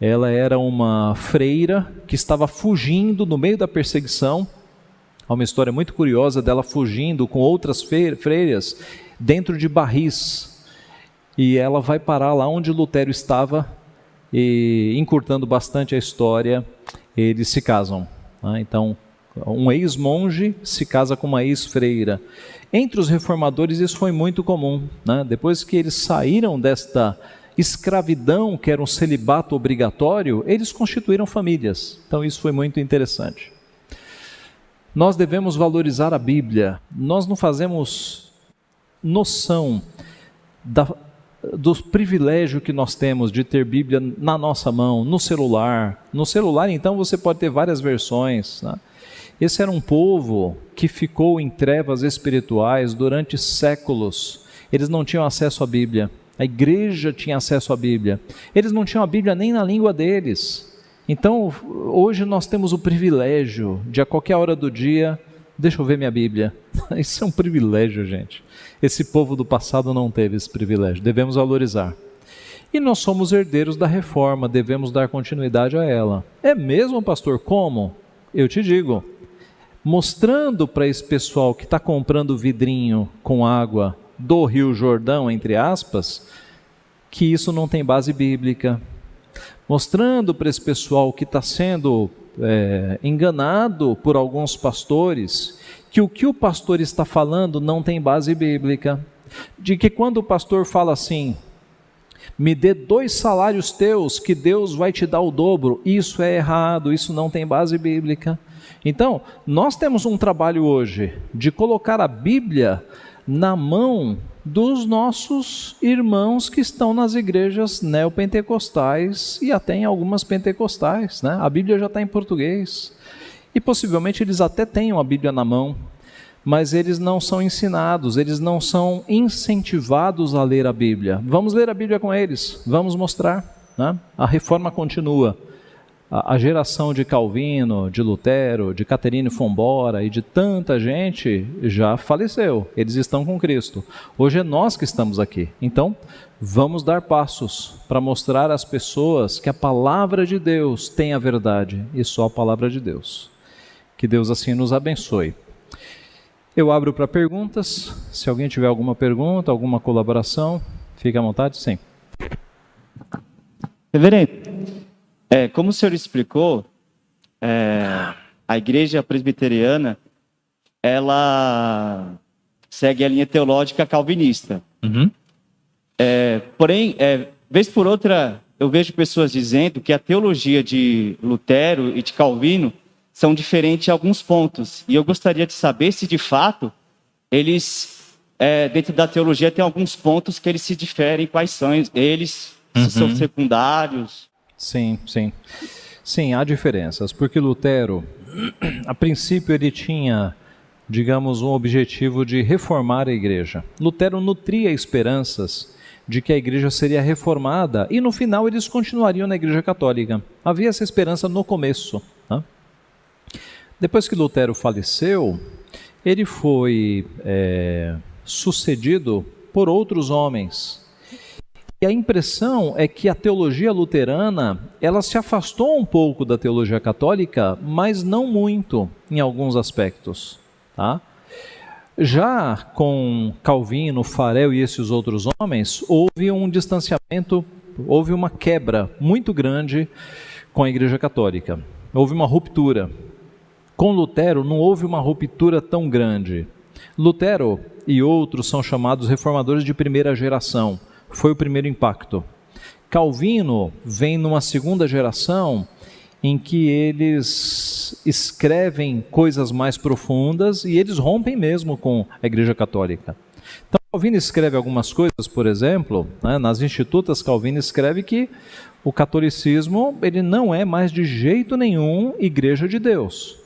Ela era uma freira que estava fugindo no meio da perseguição. Há uma história muito curiosa dela fugindo com outras freiras dentro de barris. E ela vai parar lá onde Lutero estava e, encurtando bastante a história, eles se casam. Então, um ex-monge se casa com uma ex-freira. Entre os reformadores isso foi muito comum. Depois que eles saíram desta escravidão, que era um celibato obrigatório, eles constituíram famílias. Então isso foi muito interessante. Nós devemos valorizar a Bíblia. Nós não fazemos noção do privilégio que nós temos de ter Bíblia na nossa mão, no celular. No celular, então, você pode ter várias versões. Esse era um povo que ficou em trevas espirituais durante séculos. Eles não tinham acesso à Bíblia. A igreja tinha acesso à Bíblia. Eles não tinham a Bíblia nem na língua deles. Então, hoje nós temos o privilégio de, a qualquer hora do dia, deixa eu ver minha Bíblia. Isso é um privilégio, gente. Esse povo do passado não teve esse privilégio. Devemos valorizar. E nós somos herdeiros da reforma, devemos dar continuidade a ela. É mesmo, pastor? Como? Eu te digo. Mostrando para esse pessoal que está comprando vidrinho com água do Rio Jordão, entre aspas, que isso não tem base bíblica. Mostrando para esse pessoal que está sendo enganado por alguns pastores, que o que o pastor está falando não tem base bíblica. De que quando o pastor fala assim, me dê 2 salários teus, que Deus vai te dar o dobro, isso é errado, isso não tem base bíblica. Então, nós temos um trabalho hoje de colocar a Bíblia na mão dos nossos irmãos que estão nas igrejas neopentecostais e até em algumas pentecostais. A Bíblia já está em português. E possivelmente eles até tenham a Bíblia na mão, mas eles não são ensinados, eles não são incentivados a ler a Bíblia. Vamos ler a Bíblia com eles, vamos mostrar. A reforma continua. A geração de Calvino, de Lutero, de Catherine von Bora e de tanta gente já faleceu. Eles estão com Cristo. Hoje é nós que estamos aqui. Então, vamos dar passos para mostrar às pessoas que a palavra de Deus tem a verdade e só a palavra de Deus. Que Deus assim nos abençoe. Eu abro para perguntas. Se alguém tiver alguma pergunta, alguma colaboração, fique à vontade. Sim. Reverendo, como o senhor explicou, a igreja presbiteriana, ela segue a linha teológica calvinista. Uhum. Porém, vez por outra, eu vejo pessoas dizendo que a teologia de Lutero e de Calvino são diferentes em alguns pontos. E eu gostaria de saber se, de fato, eles, dentro da teologia, tem alguns pontos que eles se diferem. Quais são eles? Se são secundários? Sim, sim. Sim, há diferenças, porque Lutero, a princípio ele tinha, digamos, um objetivo de reformar a igreja. Lutero nutria esperanças de que a igreja seria reformada e no final eles continuariam na igreja católica. Havia essa esperança no começo. Depois que Lutero faleceu, ele foi sucedido por outros homens. E a impressão é que a teologia luterana, ela se afastou um pouco da teologia católica, mas não muito em alguns aspectos. Já com Calvino, Farel e esses outros homens, houve um distanciamento, houve uma quebra muito grande com a Igreja Católica. Houve uma ruptura. Com Lutero não houve uma ruptura tão grande. Lutero e outros são chamados reformadores de primeira geração. Foi o primeiro impacto. Calvino vem numa segunda geração em que eles escrevem coisas mais profundas e eles rompem mesmo com a Igreja Católica. Então, Calvino escreve algumas coisas, por exemplo, nas Institutas, Calvino escreve que o catolicismo ele não é mais de jeito nenhum Igreja de Deus.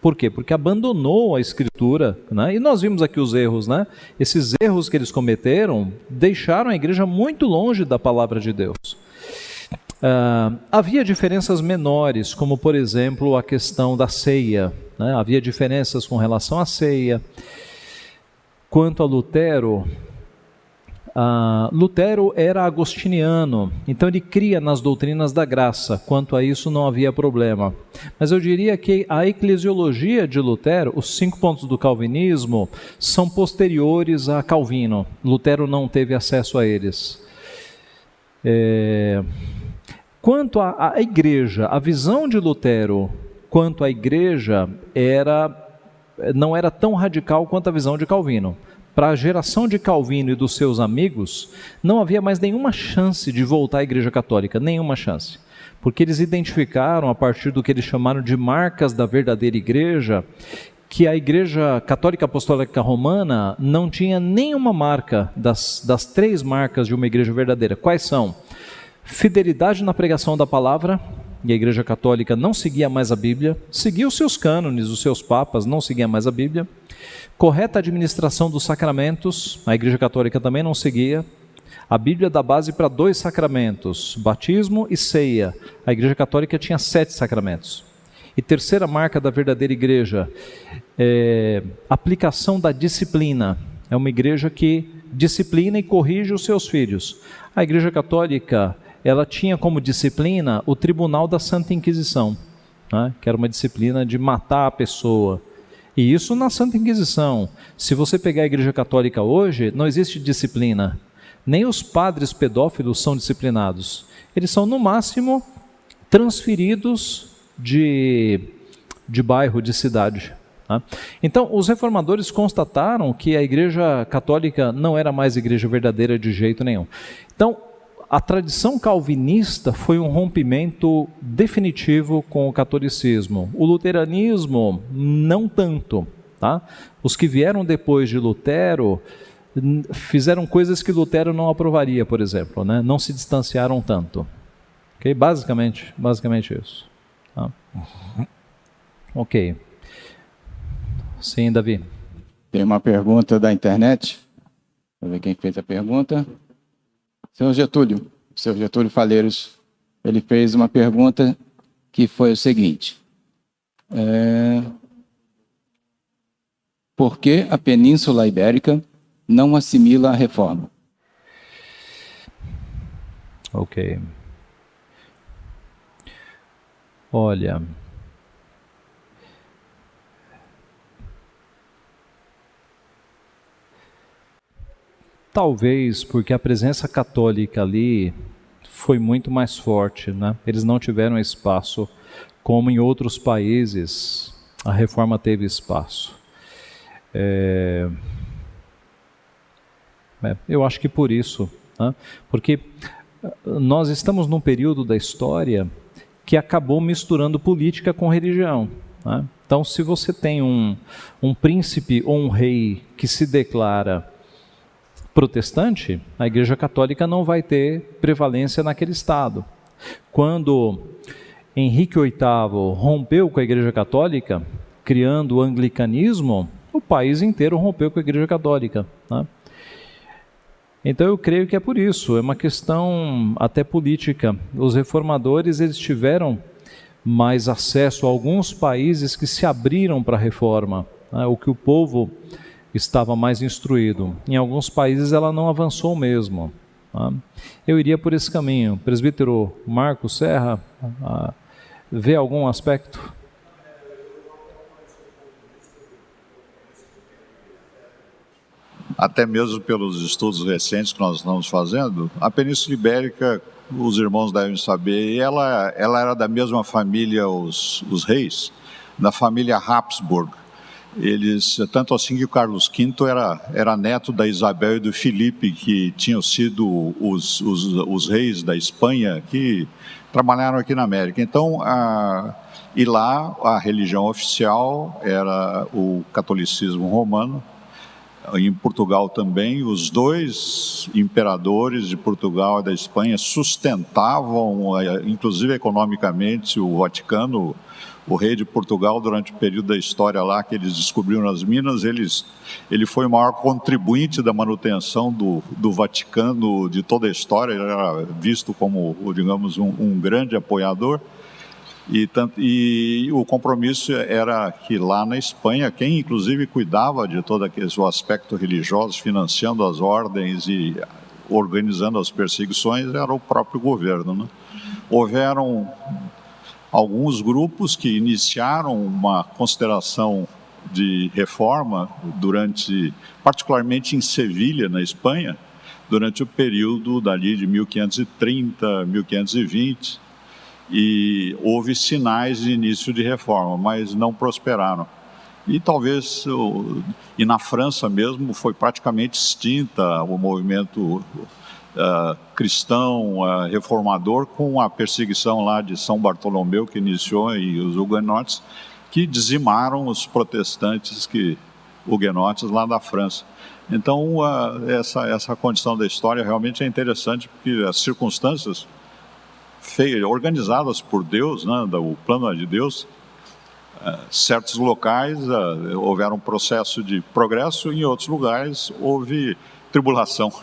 Por quê? Porque abandonou a Escritura, e nós vimos aqui os erros, esses erros que eles cometeram deixaram a Igreja muito longe da palavra de Deus. Havia diferenças menores, como por exemplo a questão da ceia, havia diferenças com relação à ceia. Quanto a Lutero, Lutero era agostiniano, então ele cria nas doutrinas da graça, quanto a isso não havia problema. Mas eu diria que a eclesiologia de Lutero, os 5 pontos do calvinismo, são posteriores a Calvino. Lutero não teve acesso a eles. Quanto à igreja, a visão de Lutero quanto à igreja não era tão radical quanto a visão de Calvino. Para a geração de Calvino e dos seus amigos, não havia mais nenhuma chance de voltar à Igreja Católica, nenhuma chance. Porque eles identificaram, a partir do que eles chamaram de marcas da verdadeira igreja, que a Igreja Católica Apostólica Romana não tinha nenhuma marca das 3 marcas de uma igreja verdadeira. Quais são? Fidelidade na pregação da palavra, e a Igreja Católica não seguia mais a Bíblia, seguia os seus cânones, os seus papas, não seguia mais a Bíblia. Correta administração dos sacramentos, a Igreja Católica também não seguia. A Bíblia dá base para 2 sacramentos, batismo e ceia. A Igreja Católica tinha 7 sacramentos. E terceira marca da verdadeira igreja, aplicação da disciplina. É uma igreja que disciplina e corrige os seus filhos. A Igreja Católica, ela tinha como disciplina o Tribunal da Santa Inquisição, que era uma disciplina de matar a pessoa. E isso na Santa Inquisição. Se você pegar a Igreja Católica hoje, não existe disciplina. Nem os padres pedófilos são disciplinados. Eles são, no máximo, transferidos de bairro, de cidade. Então, os reformadores constataram que a Igreja Católica não era mais igreja verdadeira de jeito nenhum. Então, a tradição calvinista foi um rompimento definitivo com o catolicismo. O luteranismo, não tanto. Os que vieram depois de Lutero fizeram coisas que Lutero não aprovaria, por exemplo, não se distanciaram tanto. Okay? Basicamente isso. Ok. Sim, Davi. Tem uma pergunta da internet. Vou ver quem fez a pergunta. Seu Getúlio Faleiros, ele fez uma pergunta que foi o seguinte: por que a Península Ibérica não assimila a reforma? Ok. Olha, talvez porque a presença católica ali foi muito mais forte, Eles não tiveram espaço, como em outros países a reforma teve espaço. Eu acho que por isso, porque nós estamos num período da história que acabou misturando política com religião. Então, se você tem um príncipe ou um rei que se declara protestante, a Igreja Católica não vai ter prevalência naquele estado. Quando Henrique VIII rompeu com a Igreja Católica, criando o anglicanismo, o país inteiro rompeu com a Igreja Católica. Então eu creio que é por isso, é uma questão até política. Os reformadores, eles tiveram mais acesso a alguns países que se abriram para a reforma, o que o povo estava mais instruído. Em alguns países ela não avançou mesmo. Eu iria por esse caminho. Presbítero Marcos Serra, vê algum aspecto? Até mesmo pelos estudos recentes que nós estamos fazendo, a Península Ibérica os irmãos devem saber, ela era da mesma família, os reis, da família Habsburg. Eles, tanto assim que o Carlos V era neto da Isabel e do Filipe, que tinham sido os reis da Espanha, que trabalharam aqui na América. Então, e lá a religião oficial era o catolicismo romano. Em Portugal também, os dois imperadores de Portugal e da Espanha sustentavam, inclusive economicamente, o Vaticano. O rei de Portugal, durante o período da história lá que eles descobriram as minas, ele foi o maior contribuinte da manutenção do Vaticano de toda a história. Ele era visto como, digamos, um grande apoiador. E o compromisso era que lá na Espanha, quem inclusive cuidava de todo aquele aspecto religioso, financiando as ordens e organizando as perseguições, era o próprio governo, né? Houveram alguns grupos que iniciaram uma consideração de reforma particularmente em Sevilha, na Espanha, durante o período dali de 1530, 1520, e houve sinais de início de reforma, mas não prosperaram. E talvez, e na França mesmo, foi praticamente extinta o movimento cristão, reformador, com a perseguição lá de São Bartolomeu, que iniciou, e os huguenotes, que dizimaram os protestantes huguenotes lá da França. Então, essa condição da história realmente é interessante, porque as circunstâncias organizadas por Deus, né, o plano de Deus, certos locais houveram um processo de progresso, em outros lugares houve tribulação.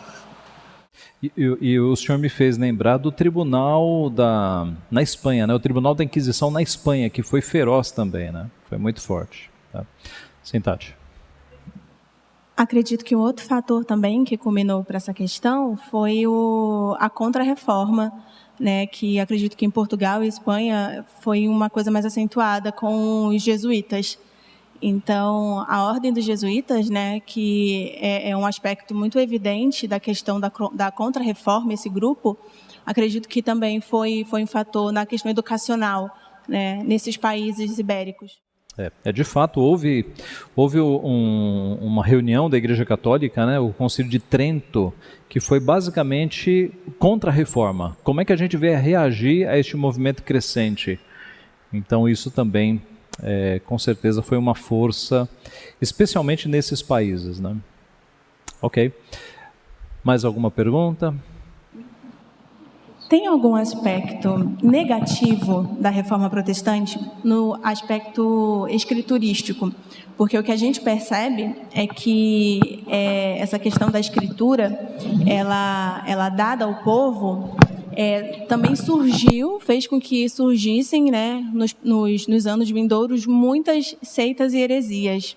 E o senhor me fez lembrar do tribunal na Espanha, né? O tribunal da Inquisição na Espanha, que foi feroz também, né? Foi muito forte. Tá? Sim, Tati. Acredito que um outro fator também que culminou para essa questão foi a Contra-Reforma, né? Que acredito que em Portugal e Espanha foi uma coisa mais acentuada com os jesuítas. Então, a ordem dos jesuítas, né, que é um aspecto muito evidente da questão da Contra-Reforma, esse grupo, acredito que também foi um fator na questão educacional, né, nesses países ibéricos. De fato, houve uma reunião da Igreja Católica, né, o Concílio de Trento, que foi basicamente contra a reforma. Como é que a gente vai reagir a este movimento crescente? Então, isso também, com certeza, foi uma força, especialmente nesses países, né? Ok. Mais alguma pergunta? Tem algum aspecto negativo da reforma protestante no aspecto escriturístico? Porque o que a gente percebe é que essa questão da escritura, ela dada ao povo, também fez com que surgissem, né, nos anos vindouros, muitas seitas e heresias.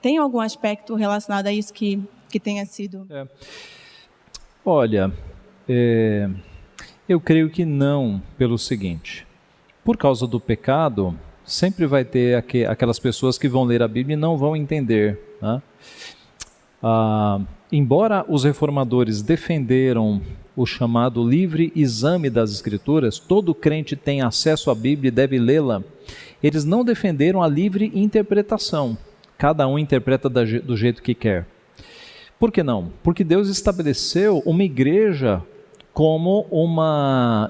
Tem algum aspecto relacionado a isso que tenha sido... Olha... eu creio que não, pelo seguinte: por causa do pecado, sempre vai ter aquelas pessoas que vão ler a Bíblia e não vão entender, né? Embora os reformadores defenderam o chamado livre exame das Escrituras, todo crente tem acesso à Bíblia e deve lê-la, eles não defenderam a livre interpretação. Cada um interpreta do jeito que quer. Por que não? Porque Deus estabeleceu uma igreja como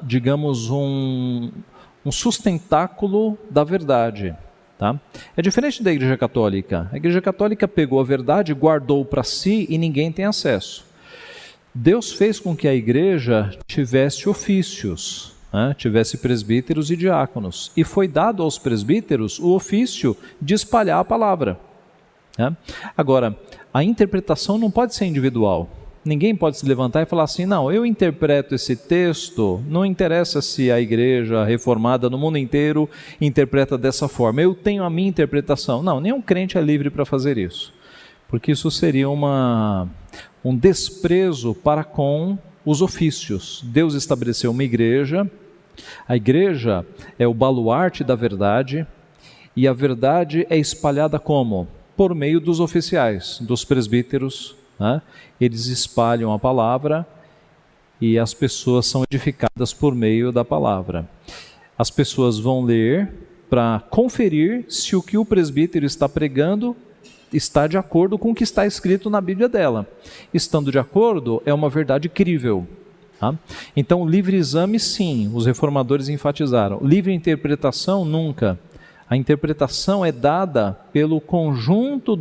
digamos, um sustentáculo da verdade. Tá? É diferente da Igreja Católica. A Igreja Católica pegou a verdade, guardou para si e ninguém tem acesso. Deus fez com que a igreja tivesse ofícios, né? Tivesse presbíteros e diáconos. E foi dado aos presbíteros o ofício de espalhar a palavra. Né? Agora, a interpretação não pode ser individual. Ninguém pode se levantar e falar assim: não, eu interpreto esse texto, não interessa se a igreja reformada no mundo inteiro interpreta dessa forma, eu tenho a minha interpretação. Não, nenhum crente é livre para fazer isso, porque isso seria um desprezo para com os ofícios. Deus estabeleceu uma igreja, a igreja é o baluarte da verdade, e a verdade é espalhada como? Por meio dos oficiais, dos presbíteros, né? Eles espalham a palavra e as pessoas são edificadas por meio da palavra. As pessoas vão ler para conferir se o que o presbítero está pregando está de acordo com o que está escrito na Bíblia dela. Estando de acordo, é uma verdade crível. Tá? Então, livre exame, sim, os reformadores enfatizaram. Livre interpretação, nunca. A interpretação é dada pelo conjunto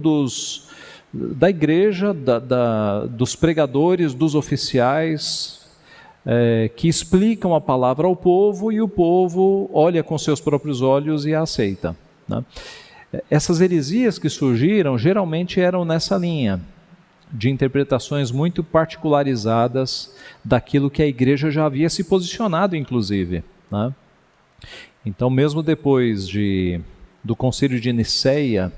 da igreja, dos pregadores, dos oficiais, que explicam a palavra ao povo, e o povo olha com seus próprios olhos e a aceita. Né? Essas heresias que surgiram geralmente eram nessa linha, de interpretações muito particularizadas daquilo que a igreja já havia se posicionado, inclusive. Né? Então, mesmo depois do Concílio de Nicéia,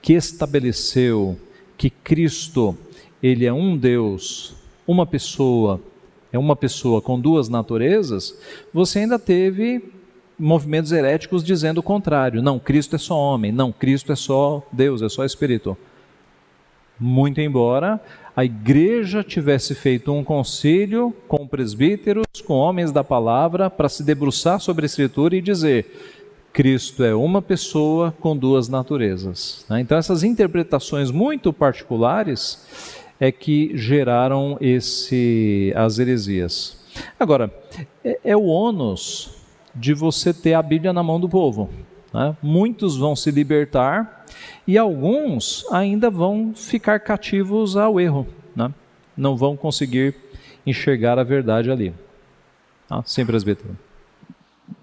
que estabeleceu que Cristo, ele é um Deus, uma pessoa com duas naturezas, você ainda teve movimentos heréticos dizendo o contrário. Não, Cristo é só homem. Não, Cristo é só Deus, é só Espírito. Muito embora a igreja tivesse feito um concílio com presbíteros, com homens da palavra, para se debruçar sobre a Escritura e dizer: Cristo é uma pessoa com duas naturezas. Então essas interpretações muito particulares é que geraram as heresias. Agora, é o ônus de você ter a Bíblia na mão do povo. Né? Muitos vão se libertar e alguns ainda vão ficar cativos ao erro. Né? Não vão conseguir enxergar a verdade ali. Sim, presbítero.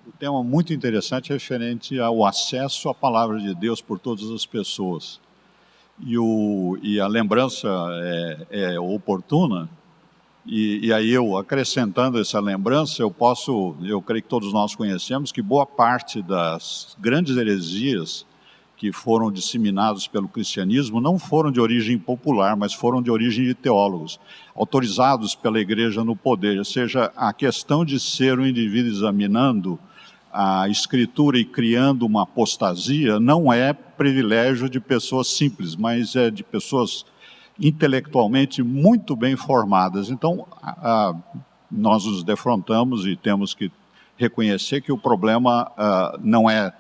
Um tema muito interessante referente ao acesso à palavra de Deus por todas as pessoas. E a lembrança é oportuna. E aí eu, acrescentando essa lembrança, eu creio que todos nós conhecemos que boa parte das grandes heresias que foram disseminadas pelo cristianismo não foram de origem popular, mas foram de origem de teólogos, autorizados pela igreja no poder. Ou seja, a questão de ser um indivíduo examinando a Escritura e criando uma apostasia não é privilégio de pessoas simples, mas é de pessoas intelectualmente muito bem formadas. Então, nós nos defrontamos e temos que reconhecer que o problema não é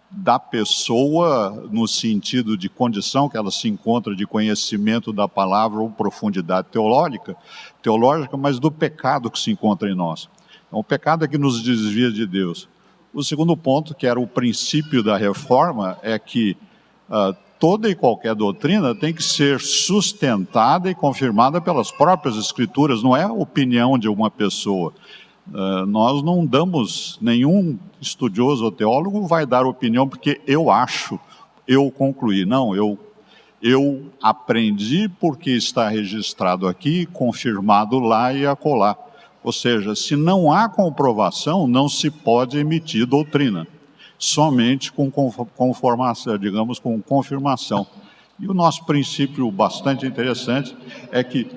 da pessoa no sentido de condição que ela se encontra de conhecimento da palavra ou profundidade teológica, mas do pecado que se encontra em nós. Então, o pecado é que nos desvia de Deus. O segundo ponto, que era o princípio da reforma, é que toda e qualquer doutrina tem que ser sustentada e confirmada pelas próprias Escrituras, não é a opinião de uma pessoa. Nós não damos, nenhum estudioso ou teólogo vai dar opinião porque eu acho, eu concluí. Não, eu aprendi porque está registrado aqui, confirmado lá e acolá. Ou seja, se não há comprovação, não se pode emitir doutrina. Somente com conformação, digamos, com confirmação. E o nosso princípio bastante interessante é que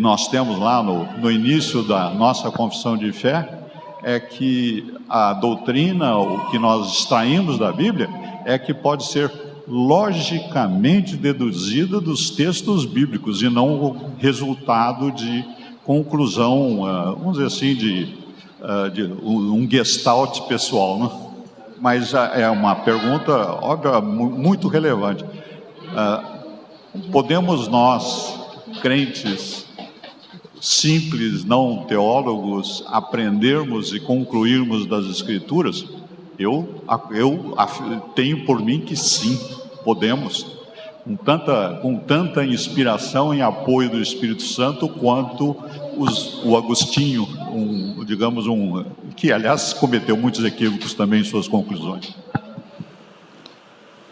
nós temos lá no início da nossa confissão de fé, é que a doutrina, o que nós extraímos da Bíblia, é que pode ser logicamente deduzida dos textos bíblicos e não o resultado de conclusão, vamos dizer assim, de um gestalt pessoal, né? Mas é uma pergunta, óbvia, muito relevante. Podemos nós, crentes simples, não teólogos, aprendermos e concluirmos das Escrituras? Eu tenho por mim que sim, podemos. Com tanta inspiração e apoio do Espírito Santo quanto o Agostinho, que aliás cometeu muitos equívocos também em suas conclusões.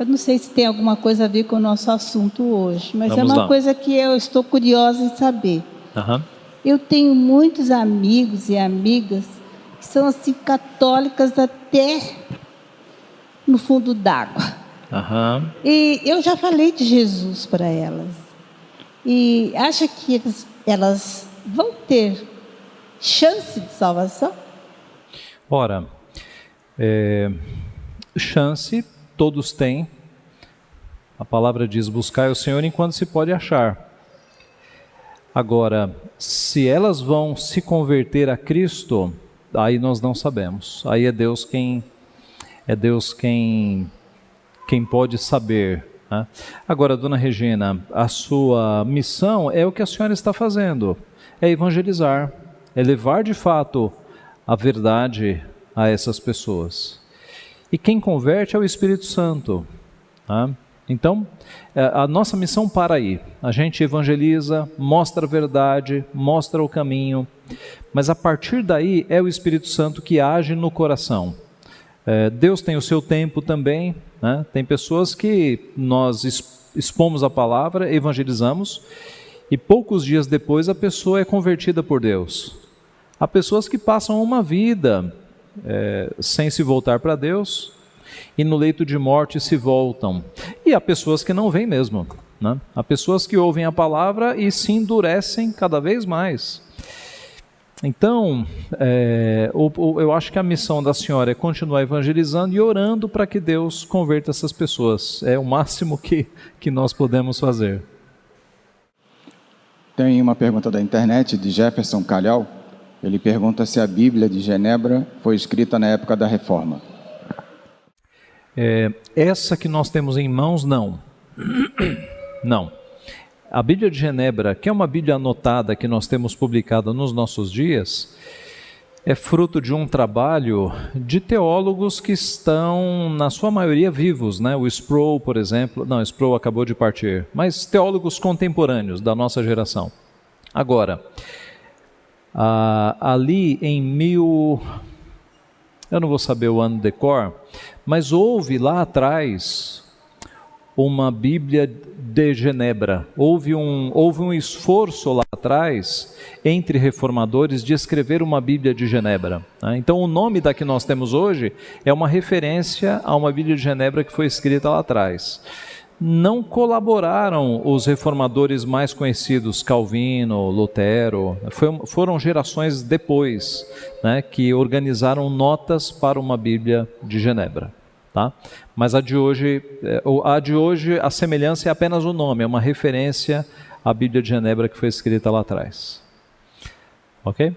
Eu não sei se tem alguma coisa a ver com o nosso assunto hoje, mas Vamos é uma lá. coisa que eu estou curiosa em saber. Uhum. Eu tenho muitos amigos e amigas que são assim católicas até no fundo d'água. Uhum. E eu já falei de Jesus para elas. E acha que elas vão ter chance de salvação? Ora, chance todos têm. A palavra diz: buscai o Senhor enquanto se pode achar. Agora, se elas vão se converter a Cristo, aí nós não sabemos. Aí é Deus quem pode saber, né? Agora, dona Regina, a sua missão é o que a senhora está fazendo, é evangelizar, é levar de fato a verdade a essas pessoas. E quem converte é o Espírito Santo, tá? Então, a nossa missão para aí. A gente evangeliza, mostra a verdade, mostra o caminho, mas a partir daí é o Espírito Santo que age no coração. Deus tem o seu tempo também, né? Tem pessoas que nós expomos a palavra, evangelizamos, e poucos dias depois a pessoa é convertida por Deus. Há pessoas que passam uma vida sem se voltar para Deus, e no leito de morte se voltam. E há pessoas que não vêm mesmo, né? Há pessoas que ouvem a palavra e se endurecem cada vez mais. Então, eu acho que a missão da senhora é continuar evangelizando e orando para que Deus converta essas pessoas. É o máximo que nós podemos fazer. Tem uma pergunta da internet, de Jefferson Calhau. Ele pergunta se a Bíblia de Genebra foi escrita na época da Reforma. Essa que nós temos em mãos, não. Não. A Bíblia de Genebra, que é uma Bíblia anotada que nós temos publicada nos nossos dias, é fruto de um trabalho de teólogos que estão, na sua maioria, vivos, né? O Sproul, por exemplo, não, Sproul acabou de partir, mas teólogos contemporâneos da nossa geração. Agora, ali em eu não vou saber o ano de cor, mas houve lá atrás uma Bíblia de Genebra. Houve um esforço lá atrás, entre reformadores, de escrever uma Bíblia de Genebra, né? Então o nome da que nós temos hoje é uma referência a uma Bíblia de Genebra que foi escrita lá atrás. Não colaboraram os reformadores mais conhecidos, Calvino, Lutero, foram gerações depois, né, que organizaram notas para uma Bíblia de Genebra. Tá? Mas a de hoje, a semelhança é apenas o nome, é uma referência à Bíblia de Genebra que foi escrita lá atrás. Ok?